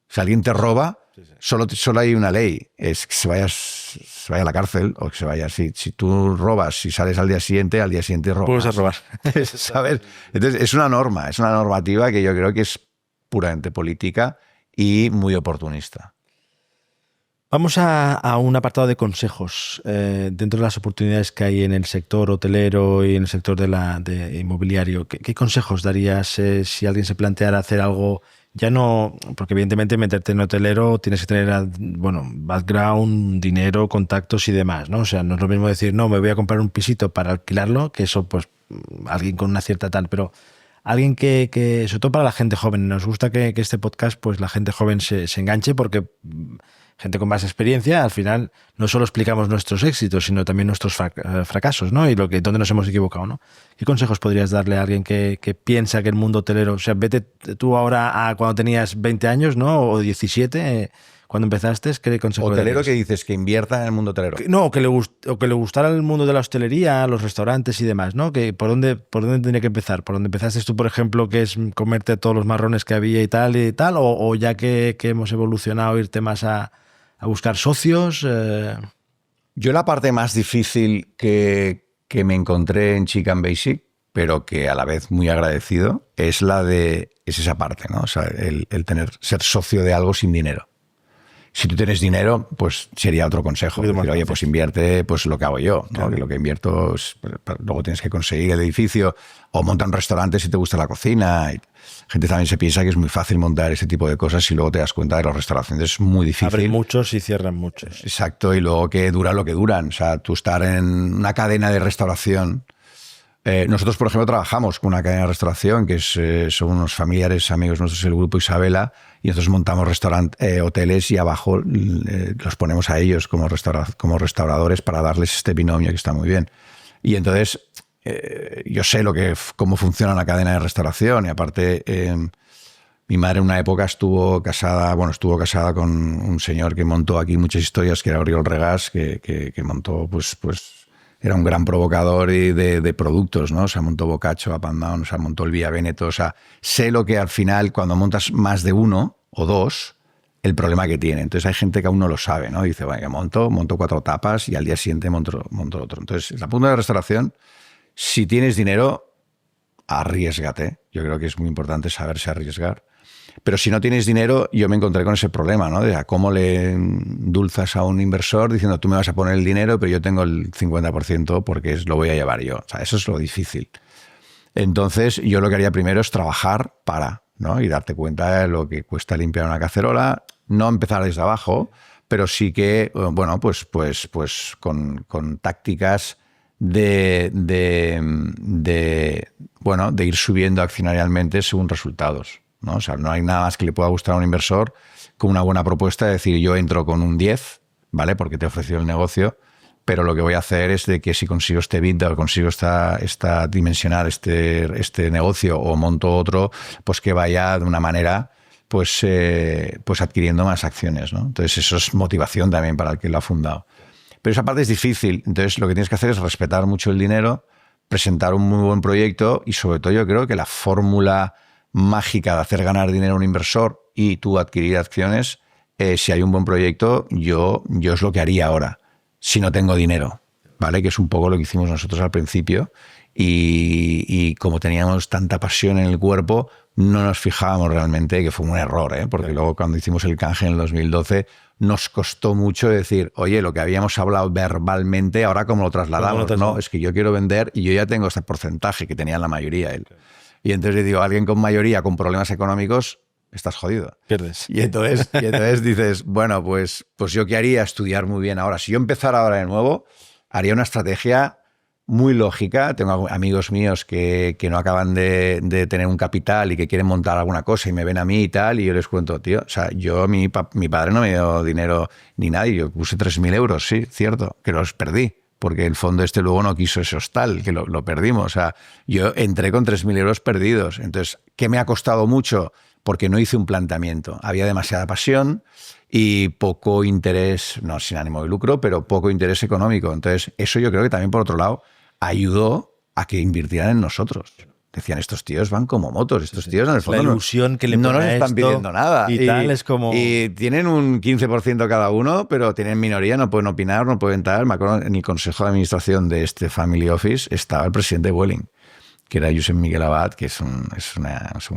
S2: Si alguien te roba, solo hay una ley, es que se vaya a la cárcel o que se vaya. Si tú robas y sales al día siguiente robas.
S1: Puedes robar.
S2: ¿Sabes? Entonces es una normativa que yo creo que es puramente política y muy oportunista.
S1: Vamos a un apartado de consejos. Dentro de las oportunidades que hay en el sector hotelero y en el sector de inmobiliario, ¿qué consejos darías si alguien se planteara hacer algo? Ya no, porque evidentemente meterte en hotelero tienes que tener, background, dinero, contactos y demás, ¿no? O sea, no es lo mismo decir, no, me voy a comprar un pisito para alquilarlo, que eso, pues, alguien con una cierta tal, pero alguien que sobre todo para la gente joven, nos gusta que este podcast, pues la gente joven se enganche, porque gente con más experiencia, al final no solo explicamos nuestros éxitos, sino también nuestros fracasos, ¿no? Y dónde nos hemos equivocado, ¿no? ¿Qué consejos podrías darle a alguien que piensa que el mundo hotelero, o sea, vete tú ahora a cuando tenías 20 años, ¿no? O 17, cuando empezaste, ¿qué consejo
S2: ¿Hotelero
S1: darías?
S2: que dices que invierta en el mundo hotelero?
S1: No, que le gustara el mundo de la hostelería, los restaurantes y demás, ¿no? Que ¿por dónde tendría que empezar? ¿Por dónde empezaste tú, por ejemplo, que es comerte todos los marrones que había y tal, o ya que hemos evolucionado, irte más a buscar socios?
S2: Yo la parte más difícil que me encontré en Chicken Basic, pero que a la vez muy agradecido, es esa parte, ¿no? O sea, el ser socio de algo sin dinero. Si tú tienes dinero, pues sería otro consejo. Decir, oye, pues invierte pues lo que hago yo, ¿no? Claro. Que lo que invierto luego tienes que conseguir el edificio o monta un restaurante si te gusta la cocina. Gente también se piensa que es muy fácil montar ese tipo de cosas y luego te das cuenta de los restaurantes es muy difícil.
S1: Abren muchos y cierran muchos.
S2: Exacto, y luego que dura lo que duran. O sea, tú estar en una cadena de restauración. Nosotros, por ejemplo, trabajamos con una cadena de restauración que son unos familiares, amigos nuestros, el grupo Isabela, y nosotros montamos hoteles y abajo los ponemos a ellos como restauradores para darles este binomio que está muy bien. Y entonces yo sé cómo funciona una cadena de restauración y aparte mi madre en una época estuvo casada con un señor que montó aquí muchas historias, que era Oriol Regàs, que montó pues era un gran provocador de productos, ¿no? O sea, montó Boccaccio, Up and Down, o sea, montó el Vía Veneto. O sea, sé lo que al final, cuando montas más de uno o dos, el problema que tiene. Entonces hay gente que aún no lo sabe, ¿no? Dice, bueno, monto 4 tapas y al día siguiente monto otro. Entonces, la punta de restauración, si tienes dinero, arriésgate. Yo creo que es muy importante saberse arriesgar. Pero si no tienes dinero, yo me encontré con ese problema, ¿no? De cómo le endulzas a un inversor diciendo tú me vas a poner el dinero, pero yo tengo el 50% porque lo voy a llevar yo. O sea, eso es lo difícil. Entonces, yo lo que haría primero es trabajar para, ¿no? Y darte cuenta de lo que cuesta limpiar una cacerola, no empezar desde abajo, pero sí que, bueno, pues con tácticas de ir subiendo accionarialmente según resultados, ¿no? O sea, no hay nada más que le pueda gustar a un inversor con una buena propuesta, de decir, yo entro con un 10, ¿vale? Porque te he ofrecido el negocio, pero lo que voy a hacer es de que si consigo este EBITDA o consigo dimensionar este negocio o monto otro, pues que vaya de una manera pues adquiriendo más acciones, ¿no? Entonces eso es motivación también para el que lo ha fundado. Pero esa parte es difícil, entonces lo que tienes que hacer es respetar mucho el dinero, presentar un muy buen proyecto y sobre todo yo creo que la fórmula mágica de hacer ganar dinero a un inversor y tú adquirir acciones, si hay un buen proyecto, yo es lo que haría ahora, si no tengo dinero, ¿vale? Que es un poco lo que hicimos nosotros al principio y como teníamos tanta pasión en el cuerpo, no nos fijábamos realmente, que fue un error, ¿eh? Porque luego cuando hicimos el canje en el 2012 nos costó mucho decir, oye, lo que habíamos hablado verbalmente, ahora cómo lo trasladamos, ¿no? Es que yo quiero vender y yo ya tengo este porcentaje que tenía la mayoría él. Y entonces le digo, alguien con mayoría, con problemas económicos, estás jodido.
S1: Pierdes.
S2: Y entonces dices, bueno, pues yo qué haría, estudiar muy bien ahora. Si yo empezara ahora de nuevo, haría una estrategia muy lógica. Tengo amigos míos que no acaban de tener un capital y que quieren montar alguna cosa y me ven a mí y tal, y yo les cuento, tío, o sea, mi padre no me dio dinero ni nada, yo puse 3.000 euros, sí, cierto, que los perdí, porque el fondo luego no quiso ese hostal, que lo perdimos. O sea, yo entré con 3.000 euros perdidos. Entonces, ¿qué me ha costado mucho? Porque no hice un planteamiento. Había demasiada pasión y poco interés, no sin ánimo de lucro, pero poco interés económico. Entonces, eso yo creo que también, por otro lado, ayudó a que invirtieran en nosotros. Decían, estos tíos van como motos, estos tíos en el fondo
S1: la ilusión que le
S2: no nos
S1: pone
S2: están pidiendo nada.
S1: Y tal, es como...
S2: Y tienen un 15% cada uno, pero tienen minoría, no pueden opinar, no pueden tal. Me acuerdo, en el consejo de administración de este Family Office estaba el presidente de Vueling, que era Josep Miguel Abad, que es un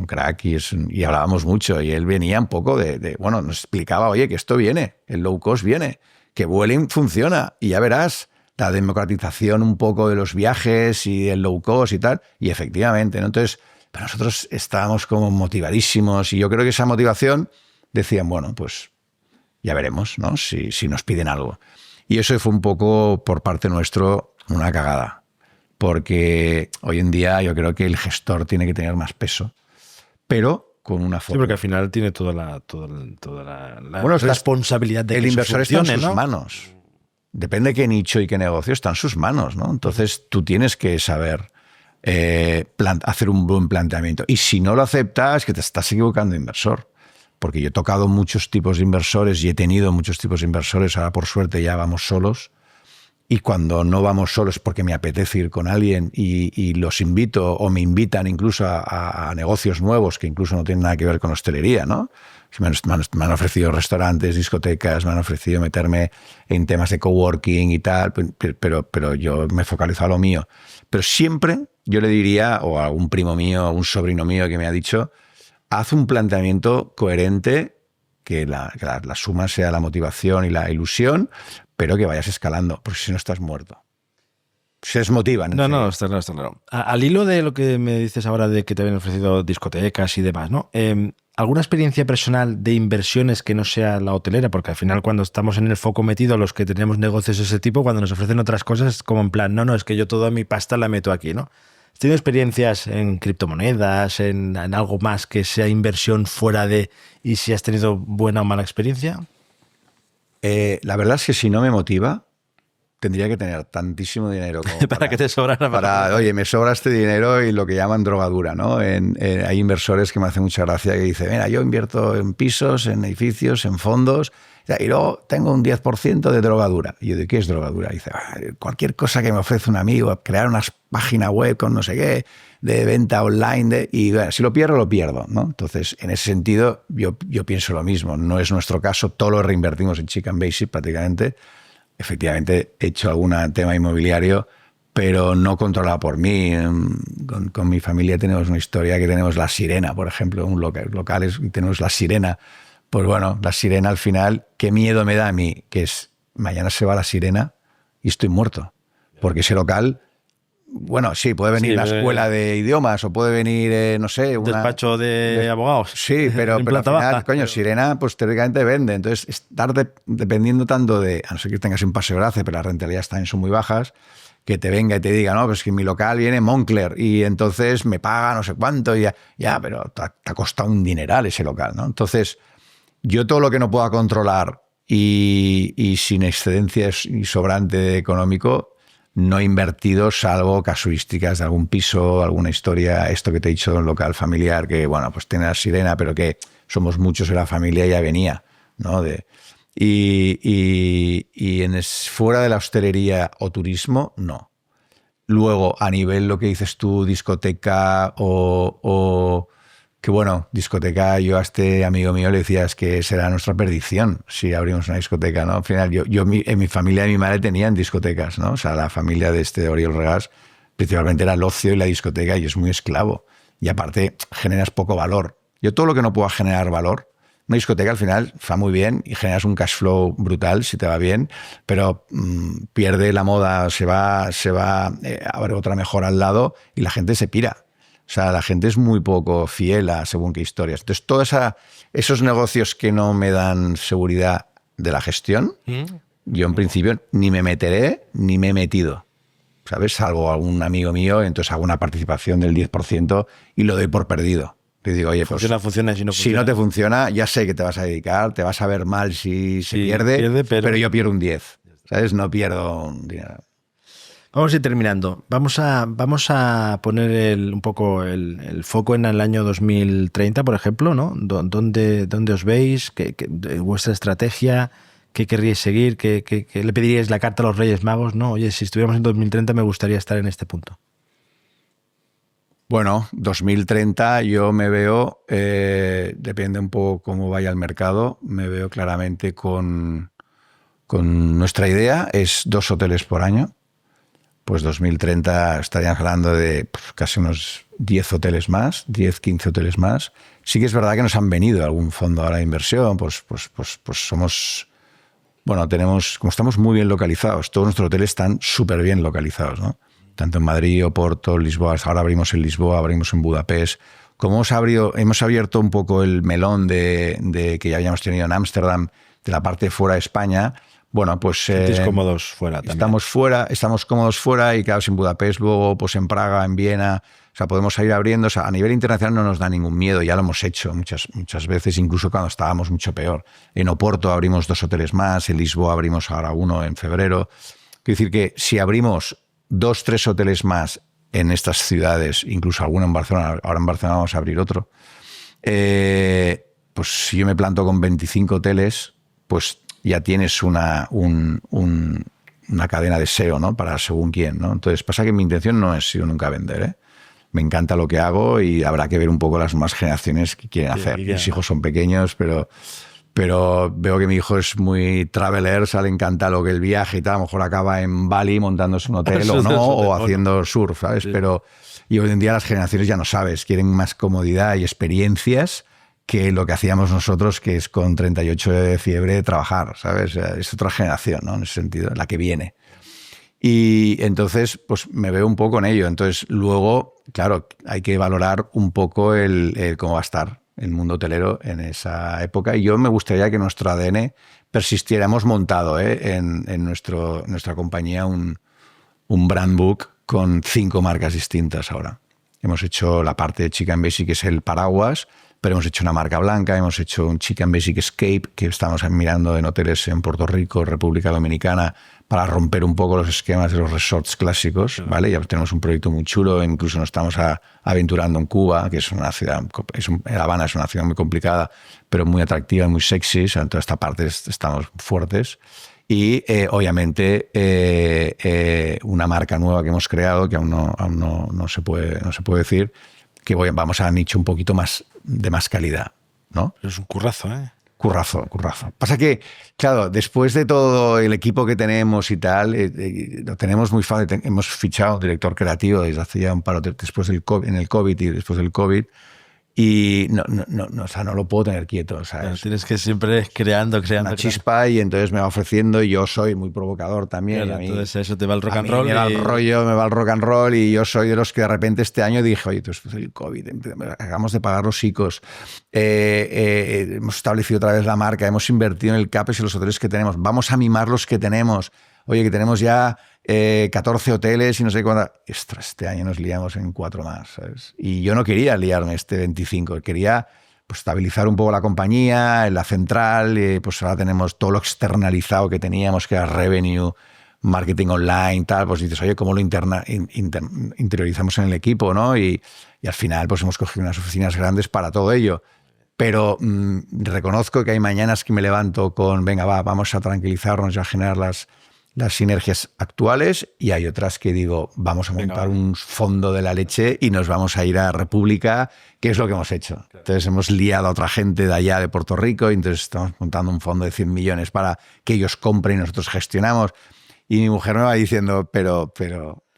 S2: crack y hablábamos mucho. Y él venía un poco bueno, nos explicaba, oye, que esto viene, el low cost viene, que Vueling funciona y ya verás la democratización un poco de los viajes y el low cost y tal, y efectivamente, ¿no? Entonces, para nosotros estábamos como motivadísimos y yo creo que esa motivación decían, bueno, pues ya veremos, ¿no? Si nos piden algo. Y eso fue un poco por parte nuestro una cagada, porque hoy en día yo creo que el gestor tiene que tener más peso, pero con una forma.
S1: Sí, porque al final tiene toda la bueno, responsabilidad de que
S2: el inversor está en sus
S1: ¿no?
S2: manos. Depende de qué nicho y qué negocio, está en sus manos, ¿no? Entonces tú tienes que saber hacer un buen planteamiento. Y si no lo aceptas, que te estás equivocando, inversor. Porque yo he tocado muchos tipos de inversores y he tenido muchos tipos de inversores. Ahora, por suerte, ya vamos solos. Y cuando no vamos solos es porque me apetece ir con alguien y los invito o me invitan incluso a negocios nuevos que incluso no tienen nada que ver con hostelería, ¿no? Me han ofrecido restaurantes, discotecas, me han ofrecido meterme en temas de coworking y tal, pero yo me focalizo a lo mío. Pero siempre yo le diría, o a un primo mío, o un sobrino mío que me ha dicho, haz un planteamiento coherente, que la suma sea la motivación y la ilusión, pero que vayas escalando, porque si no estás muerto. Se desmotivan.
S1: No, está claro. Al hilo de lo que me dices ahora de que te habían ofrecido discotecas y demás, ¿no? ¿Alguna experiencia personal de inversiones que no sea la hotelera? Porque al final cuando estamos en el foco metido, los que tenemos negocios de ese tipo, cuando nos ofrecen otras cosas, es como en plan, no, es que yo toda mi pasta la meto aquí, ¿no? ¿Has tenido experiencias en criptomonedas, en algo más que sea inversión fuera de... y si has tenido buena o mala experiencia?
S2: La verdad es que si no me motiva, tendría que tener tantísimo dinero como
S1: para que te sobrara.
S2: Oye, me sobra este dinero y lo que llaman drogadura, ¿no? Hay inversores que me hacen mucha gracia que dicen, mira, yo invierto en pisos, en edificios, en fondos, y luego tengo un 10% de drogadura. Y yo digo, ¿qué es drogadura? Y dice, cualquier cosa que me ofrece un amigo, crear una página web con no sé qué, de venta online, y bueno, si lo pierdo, ¿no? Entonces, en ese sentido, yo pienso lo mismo. No es nuestro caso, todo lo reinvertimos en Chicken Basic prácticamente. Efectivamente, he hecho algún tema inmobiliario, pero no controlado por mí. Con mi familia tenemos una historia que tenemos La Sirena, por ejemplo, un local tenemos La Sirena. Pues bueno, La Sirena al final, qué miedo me da a mí, que es mañana se va La Sirena y estoy muerto. Porque ese local, bueno, sí, puede venir la escuela de idiomas o puede venir, no sé...
S1: Un despacho de abogados.
S2: Sí, pero al final, baja, coño, Sirena, pues teóricamente vende. Entonces, estar dependiendo tanto de, a no ser que tengas un paseo gracia, pero las rentabilidades también son muy bajas, que te venga y te diga, no, pues que en mi local viene Moncler y entonces me paga no sé cuánto, y ya, pero te ha costado un dineral ese local, ¿no? Entonces, yo todo lo que no pueda controlar y sin excedencias y sobrante económico, no he invertido, salvo casuísticas de algún piso, alguna historia, esto que te he dicho de un local familiar, que bueno, pues tiene La Sirena, pero que somos muchos en la familia y ya venía, ¿no? Fuera de la hostelería o turismo, no. Luego, a nivel lo que dices tú, discoteca que bueno, discoteca, yo a este amigo mío le decía, es que será nuestra perdición si abrimos una discoteca, ¿no? Al final, en mi familia, mi madre tenían discotecas, ¿no? O sea, la familia de Oriol Regàs principalmente era el ocio y la discoteca, y es muy esclavo. Y aparte, generas poco valor. Yo todo lo que no pueda generar valor, una discoteca al final va muy bien y generas un cash flow brutal si te va bien, pero pierde la moda, se va abre otra mejor al lado y la gente se pira. O sea, la gente es muy poco fiel a según qué historias. Entonces, todos esos negocios que no me dan seguridad de la gestión, yo en principio ni me meteré ni me he metido. ¿Sabes? Salvo algún amigo mío, entonces hago una participación del 10% y lo doy por perdido. Te digo, oye,
S1: funciona,
S2: si no te funciona, ya sé que te vas a dedicar, te vas a ver mal si se pierde, pero yo pierdo un 10. ¿Sabes? No pierdo un dinero.
S1: Vamos a ir terminando. Vamos a poner un poco el foco en el año 2030, por ejemplo, ¿no? ¿Dónde os veis? ¿Vuestra estrategia? ¿Qué querríais seguir? ¿Qué le pediríais la carta a los Reyes Magos? No, oye, si estuviéramos en 2030 me gustaría estar en este punto.
S2: Bueno, 2030 yo me veo, depende un poco cómo vaya el mercado, me veo claramente con nuestra idea, es 2 hoteles por año. Pues 2030 estaríamos hablando de casi unos 10 hoteles más, 10, 15 hoteles más. Sí que es verdad que nos han venido algún fondo ahora de inversión, pues somos... Bueno, como estamos muy bien localizados, todos nuestros hoteles están súper bien localizados, ¿no? Tanto en Madrid, Oporto, Lisboa, ahora abrimos en Lisboa, abrimos en Budapest. Como hemos abierto un poco el melón de que ya habíamos tenido en Ámsterdam, de la parte de fuera de España. Bueno, pues
S1: cómodos fuera también.
S2: Estamos cómodos fuera y claro, en Budapest, luego pues en Praga, en Viena, o sea, podemos ir abriendo. O sea, a nivel internacional no nos da ningún miedo, ya lo hemos hecho muchas veces, incluso cuando estábamos mucho peor. En Oporto abrimos 2 hoteles más, en Lisboa abrimos ahora 1 en febrero. Quiero decir que si abrimos 2, 3 hoteles más en estas ciudades, incluso alguno en Barcelona, ahora en Barcelona vamos a abrir otro, pues si yo me planto con 25 hoteles, pues ya tienes una cadena de SEO, ¿no? Para según quién, ¿no? Entonces pasa que mi intención no es sido nunca vender, ¿eh? Me encanta lo que hago y habrá que ver un poco las más generaciones que quieren hacer. Mis hijos son pequeños, pero veo que mi hijo es muy traveler, le encanta lo que el viaje y tal. A lo mejor acaba en Bali montándose un hotel o no, o haciendo surf, ¿sabes? Sí. Y hoy en día las generaciones ya no sabes, quieren más comodidad y experiencias que lo que hacíamos nosotros, que es con 38 de fiebre trabajar, ¿sabes? Es otra generación, ¿no? En ese sentido, la que viene. Y entonces, pues me veo un poco en ello. Entonces, luego, claro, hay que valorar un poco el cómo va a estar el mundo hotelero en esa época. Y yo me gustaría que nuestro ADN persistiera. Hemos montado en nuestra compañía un brand book con 5 marcas distintas ahora. Hemos hecho la parte de Chicken Basic, que es el paraguas, pero hemos hecho una marca blanca, hemos hecho un Chicken Basic Escape, que estamos mirando en hoteles en Puerto Rico, República Dominicana, para romper un poco los esquemas de los resorts clásicos, ¿vale? Ya tenemos un proyecto muy chulo, incluso nos estamos aventurando en Cuba, que es una ciudad, La Habana es una ciudad muy complicada, pero muy atractiva y muy sexy, o sea, en toda esta parte estamos fuertes. Y obviamente una marca nueva que hemos creado, que aún no se puede decir, que vamos a nicho un poquito más de más calidad, ¿no?
S1: Es un currazo, ¿eh?
S2: Currazo. Pasa que, claro, después de todo el equipo que tenemos y tal, lo tenemos muy fácil. Hemos fichado un director creativo desde hace ya un paro después del COVID, en el COVID y después del COVID. Y o sea, no lo puedo tener quieto, ¿sabes?
S1: Claro, tienes que siempre creando.
S2: Una chispa y entonces me va ofreciendo y yo soy muy provocador también.
S1: Claro,
S2: y a mí,
S1: entonces eso te va el rock
S2: a
S1: and
S2: mí
S1: roll.
S2: me va el rollo, me va el rock and roll y yo soy de los que de repente este año dije, oye, después del COVID, acabamos de pagar los ICOs, hemos establecido otra vez la marca, hemos invertido en el CAPEX y los hoteles que tenemos, vamos a mimar los que tenemos. Oye, que tenemos ya 14 hoteles y no sé cuándo. Este año nos liamos en 4 más, ¿sabes? Y yo no quería liarme este 25, quería pues, estabilizar un poco la compañía, en la central, pues ahora tenemos todo lo externalizado que teníamos, que era revenue, marketing online, tal, pues dices, oye, ¿cómo lo interiorizamos en el equipo, ¿no? Y al final pues hemos cogido unas oficinas grandes para todo ello. Pero reconozco que hay mañanas que me levanto con, venga, vamos a tranquilizarnos y a generar las sinergias actuales, y hay otras que digo, vamos a montar un fondo de la leche y nos vamos a ir a República, que es lo que hemos hecho. Entonces hemos liado a otra gente de allá de Puerto Rico y entonces estamos montando un fondo de 100 millones para que ellos compren y nosotros gestionamos. Y mi mujer me va diciendo, pero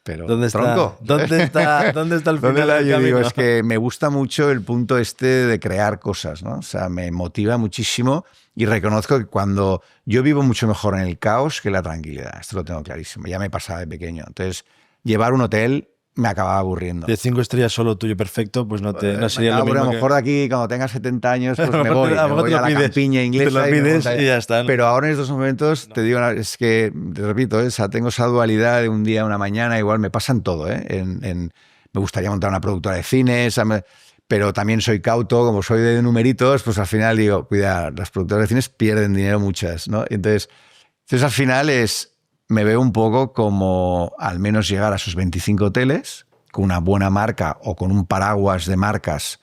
S1: ¿dónde
S2: tronco?
S1: está? ¿Dónde está el final del
S2: Yo digo,
S1: camino?
S2: es que me gusta mucho el punto este de crear cosas, ¿no? O sea, me motiva muchísimo y reconozco que cuando yo vivo mucho mejor en el caos que en la tranquilidad. Esto lo tengo clarísimo. Ya me pasaba de pequeño. Entonces, llevar un hotel me acababa aburriendo.
S1: De 5 estrellas solo tuyo perfecto, pues no sería lo mismo.
S2: A lo mejor de aquí, cuando tenga 70 años, pues me voy a la campiña inglesa.
S1: Te lo pides y ya está, ¿no?
S2: Pero ahora en estos momentos, te digo, es que, te repito, tengo esa dualidad de un día a una mañana, igual me pasan todo. Me gustaría montar una productora de cines, pero también soy cauto, como soy de numeritos, pues al final digo, cuidado, las productoras de cines pierden dinero muchas, ¿no? Entonces al final me veo un poco como al menos llegar a esos 25 hoteles con una buena marca o con un paraguas de marcas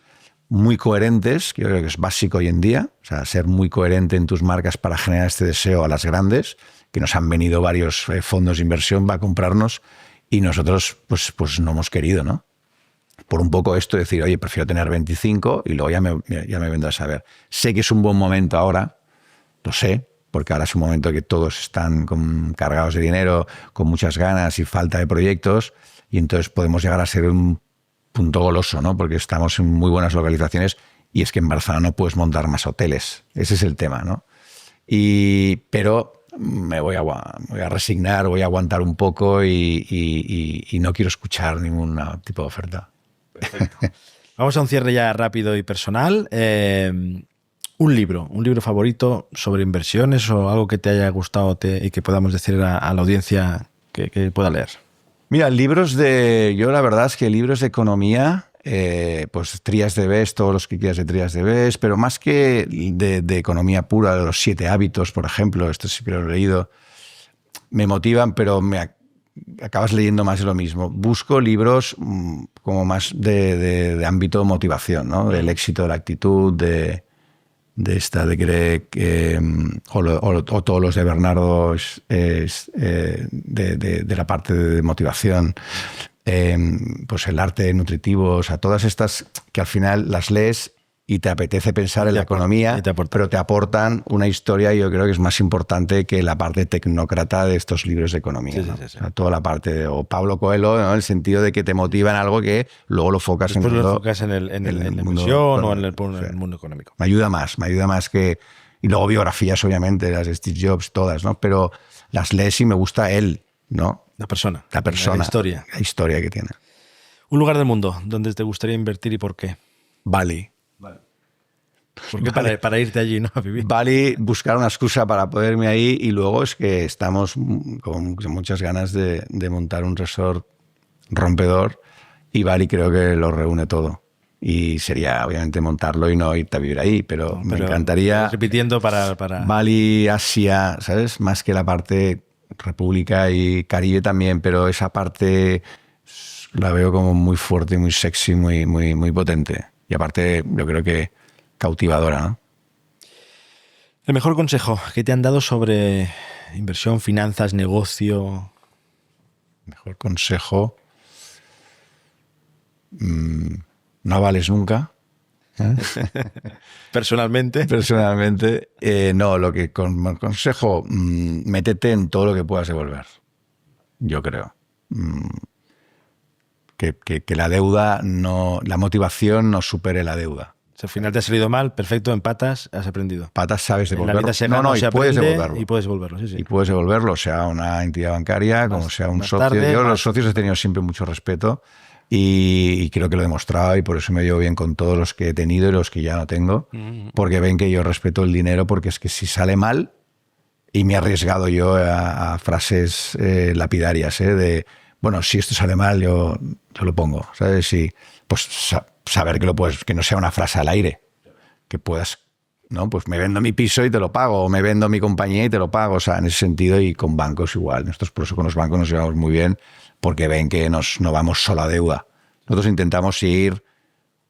S2: muy coherentes, que yo creo que es básico hoy en día, o sea, ser muy coherente en tus marcas para generar este deseo a las grandes, que nos han venido varios fondos de inversión para comprarnos y nosotros pues no hemos querido, ¿no? Por un poco esto de decir, oye, prefiero tener 25 y luego ya me vendrás a ver. Sé que es un buen momento ahora, lo sé, porque ahora es un momento que todos están cargados de dinero, con muchas ganas y falta de proyectos, y entonces podemos llegar a ser un punto goloso, ¿no? Porque estamos en muy buenas localizaciones y es que en Barcelona no puedes montar más hoteles. Ese es el tema, ¿no? Pero me voy a resignar, voy a aguantar un poco y no quiero escuchar ningún tipo de oferta.
S1: Perfecto. Vamos a un cierre ya rápido y personal. Un libro favorito sobre inversiones o algo que te haya gustado y que podamos decir a la audiencia que pueda leer.
S2: Mira, yo la verdad es que libros de economía, pues Trias de Best, todos los que quieras de Trias de Best, pero más que de economía pura, de los 7 hábitos, por ejemplo, esto sí que lo he leído, me motivan, pero acabas leyendo más de lo mismo. Busco libros como más de ámbito de motivación, ¿no? Del éxito de la actitud, de Greg, o todos los de Bernardo, de la parte de motivación, pues el arte nutritivo, o sea, todas estas que al final las lees y te apetece pensar en la economía, pero te aportan una historia, y yo creo que es más importante que la parte tecnócrata de estos libros de economía.
S1: Sí,
S2: ¿no?
S1: sí, sí.
S2: O sea, toda la parte o Pablo Coelho, ¿no? En el sentido de que te motiva en algo que luego lo focas
S1: Después
S2: en el
S1: lo
S2: mundo,
S1: enfocas en la
S2: mundo,
S1: inversión o en el mundo económico.
S2: Me ayuda más que... Y luego biografías, obviamente, las de Steve Jobs, todas, ¿no? Pero las lees y me gusta él, ¿no?
S1: La persona.
S2: La historia que tiene.
S1: Un lugar del mundo donde te gustaría invertir y por qué.
S2: Bali.
S1: ¿Por qué? Para irte allí, ¿no? A vivir.
S2: Bali, buscar una excusa para poder irme ahí, y luego es que estamos con muchas ganas de montar un resort rompedor, y Bali creo que lo reúne todo. Y sería obviamente montarlo y no irte a vivir ahí, pero me encantaría...
S1: Repitiendo para...
S2: Bali, Asia, ¿sabes? Más que la parte República y Caribe también, pero esa parte la veo como muy fuerte, muy sexy, muy potente. Y aparte yo creo que cautivadora, ¿no?
S1: El mejor consejo que te han dado sobre inversión, finanzas, negocio.
S2: Mejor consejo... no vales nunca.
S1: Personalmente.
S2: Personalmente, no, lo que aconsejo, métete en todo lo que puedas devolver. Yo creo. Que la deuda la motivación no supere la deuda.
S1: Si al final te ha salido mal, perfecto, empatas, has aprendido.
S2: Patas sabes devolverlo.
S1: En la vida se gana,
S2: y puedes devolverlo.
S1: Y puedes devolverlo, sí.
S2: Y puedes devolverlo, sea una entidad bancaria, como sea un socio. Yo los socios he tenido siempre mucho respeto y creo que lo he demostrado y por eso me llevo bien con todos los que he tenido y los que ya no tengo, porque ven que yo respeto el dinero, porque es que si sale mal, y me he arriesgado yo a frases lapidarias, de, bueno, si esto sale mal, yo lo pongo, ¿sabes? Y pues saber que no sea una frase al aire, que puedas, ¿no? Pues me vendo mi piso y te lo pago, o me vendo mi compañía y te lo pago, o sea, en ese sentido, y con bancos igual. Nosotros por eso con los bancos nos llevamos muy bien, porque ven que no vamos solo a deuda. Nosotros intentamos ir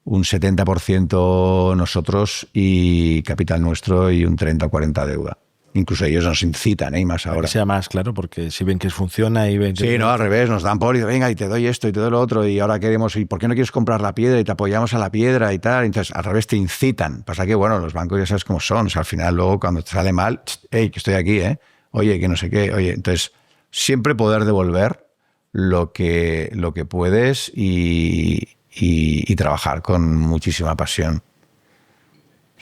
S2: un 70% nosotros y capital nuestro y un 30 o 40 deuda. Incluso ellos nos incitan, y más ahora.
S1: Que sea más claro, porque si ven que funciona y ven que...
S2: Sí, no, al revés, nos dan por y venga, y te doy esto y te doy lo otro, y ahora queremos, ¿y por qué no quieres comprar la piedra? Y te apoyamos a la piedra y tal. Entonces, al revés, te incitan. Pasa que, bueno, los bancos ya sabes cómo son. O sea, al final, luego, cuando te sale mal, hey, que estoy aquí, oye, que no sé qué, oye. Entonces, siempre poder devolver lo que puedes y trabajar con muchísima pasión.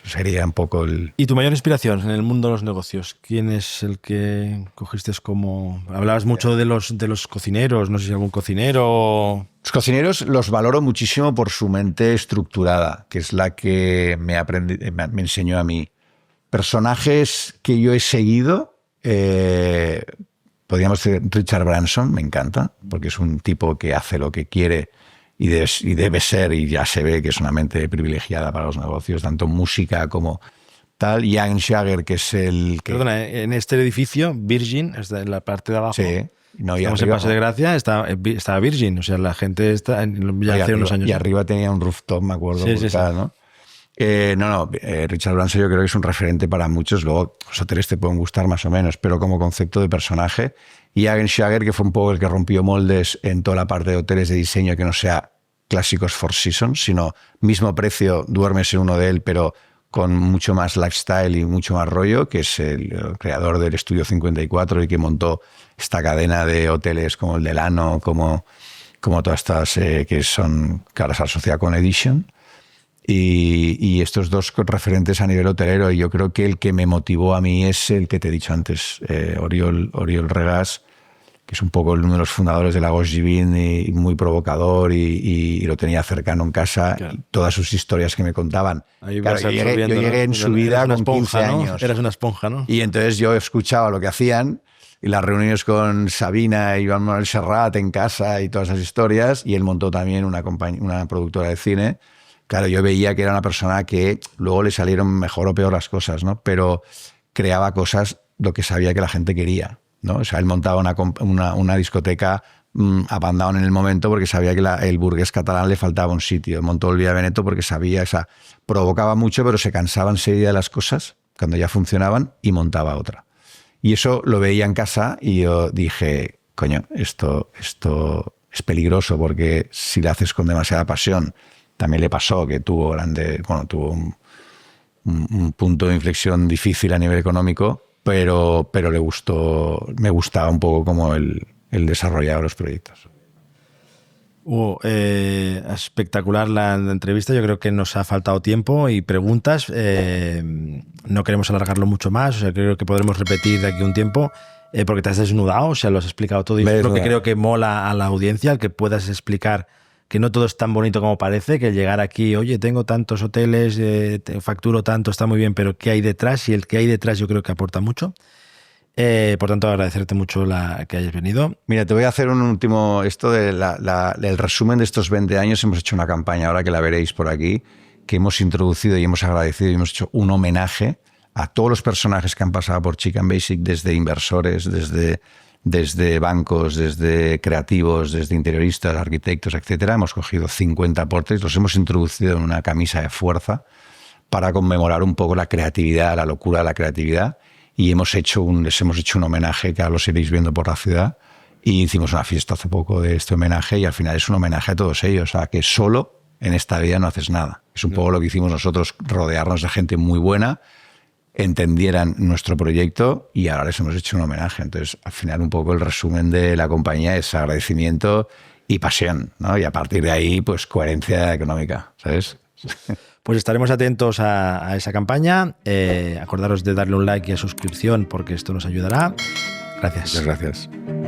S2: Sería un poco el...
S1: ¿Y tu mayor inspiración en el mundo de los negocios? ¿Quién es el que cogiste como...? Hablabas mucho de los cocineros, no sé si algún cocinero...
S2: Los cocineros los valoro muchísimo por su mente estructurada, que es la que me enseñó a mí. Personajes que yo he seguido, podríamos decir Richard Branson, me encanta, porque es un tipo que hace lo que quiere y debe ser, y ya se ve que es una mente privilegiada para los negocios, tanto música como tal. Jan Schager, que es el que...
S1: Perdona, en este edificio, Virgin, en la parte de abajo,
S2: sí, no, y
S1: estamos
S2: arriba,
S1: en Paseo de Gracia, estaba Virgin, o sea, la gente está ya hace unos años.
S2: Y arriba tenía un rooftop, me acuerdo,
S1: sí,
S2: brutal, ¿no? Richard Branson yo creo que es un referente para muchos. Luego los hoteles te pueden gustar más o menos, pero como concepto de personaje. Y Jan Schager, que fue un poco el que rompió moldes en toda la parte de hoteles de diseño, que no sea clásicos Four Seasons, sino mismo precio, duermes en uno de él, pero con mucho más lifestyle y mucho más rollo, que es el creador del Estudio 54 y que montó esta cadena de hoteles como el Delano, como todas estas que ahora se asocia con Edition. Y estos dos referentes a nivel hotelero, y yo creo que el que me motivó a mí es el que te he dicho antes, Oriol Regàs, que es un poco uno de los fundadores de Lagos Givin y muy provocador y lo tenía cercano en casa.
S1: Claro.
S2: Todas sus historias que me contaban. Claro, yo llegué en su vida con 15 años.
S1: Eras una esponja, ¿no?
S2: Y entonces yo escuchaba lo que hacían y las reuniones con Sabina y Joan Manuel Serrat en casa y todas esas historias, y él montó también una productora de cine. Claro, yo veía que era una persona que luego le salieron mejor o peor las cosas, ¿no? Pero creaba cosas lo que sabía que la gente quería, ¿no? O sea, él montaba una discoteca up and down en el momento porque sabía que el burgués catalán le faltaba un sitio. Montó el Vía Veneto porque sabía, o sea, provocaba mucho, pero se cansaba enseguida de las cosas cuando ya funcionaban y montaba otra. Y eso lo veía en casa y yo dije, coño, esto es peligroso porque si lo haces con demasiada pasión. También le pasó que tuvo un punto de inflexión difícil a nivel económico, pero me gustaba un poco como el desarrollar los proyectos.
S1: Espectacular la entrevista. Yo creo que nos ha faltado tiempo y preguntas. No queremos alargarlo mucho más. O sea, creo que podremos repetir de aquí un tiempo porque te has desnudado. O sea, lo has explicado todo. Y es lo que creo que mola a la audiencia, el que puedas explicar que no todo es tan bonito como parece, que el llegar aquí, oye, tengo tantos hoteles, facturo tanto, está muy bien, pero ¿qué hay detrás? Y el que hay detrás yo creo que aporta mucho. Por tanto, agradecerte mucho que hayas venido.
S2: Mira, te voy a hacer un último, el resumen de estos 20 años. Hemos hecho una campaña, ahora que la veréis por aquí, que hemos introducido y hemos agradecido y hemos hecho un homenaje a todos los personajes que han pasado por Chicken Basic, desde inversores, desde bancos, desde creativos, desde interioristas, arquitectos, etcétera. Hemos cogido 50 aportes, los hemos introducido en una camisa de fuerza para conmemorar un poco la creatividad, la locura de la creatividad, y les hemos hecho un homenaje que ahora los iréis viendo por la ciudad, y hicimos una fiesta hace poco de este homenaje, y al final es un homenaje a todos ellos, a que solo en esta vida no haces nada. Es un poco lo que hicimos nosotros, rodearnos de gente muy buena, entendieran nuestro proyecto y ahora les hemos hecho un homenaje. Entonces, al final, un poco el resumen de la compañía es agradecimiento y pasión, ¿no? Y a partir de ahí, pues coherencia económica, ¿sabes?
S1: Pues estaremos atentos a esa campaña. Acordaros de darle un like y a suscripción porque esto nos ayudará. Gracias.
S2: Muchas gracias.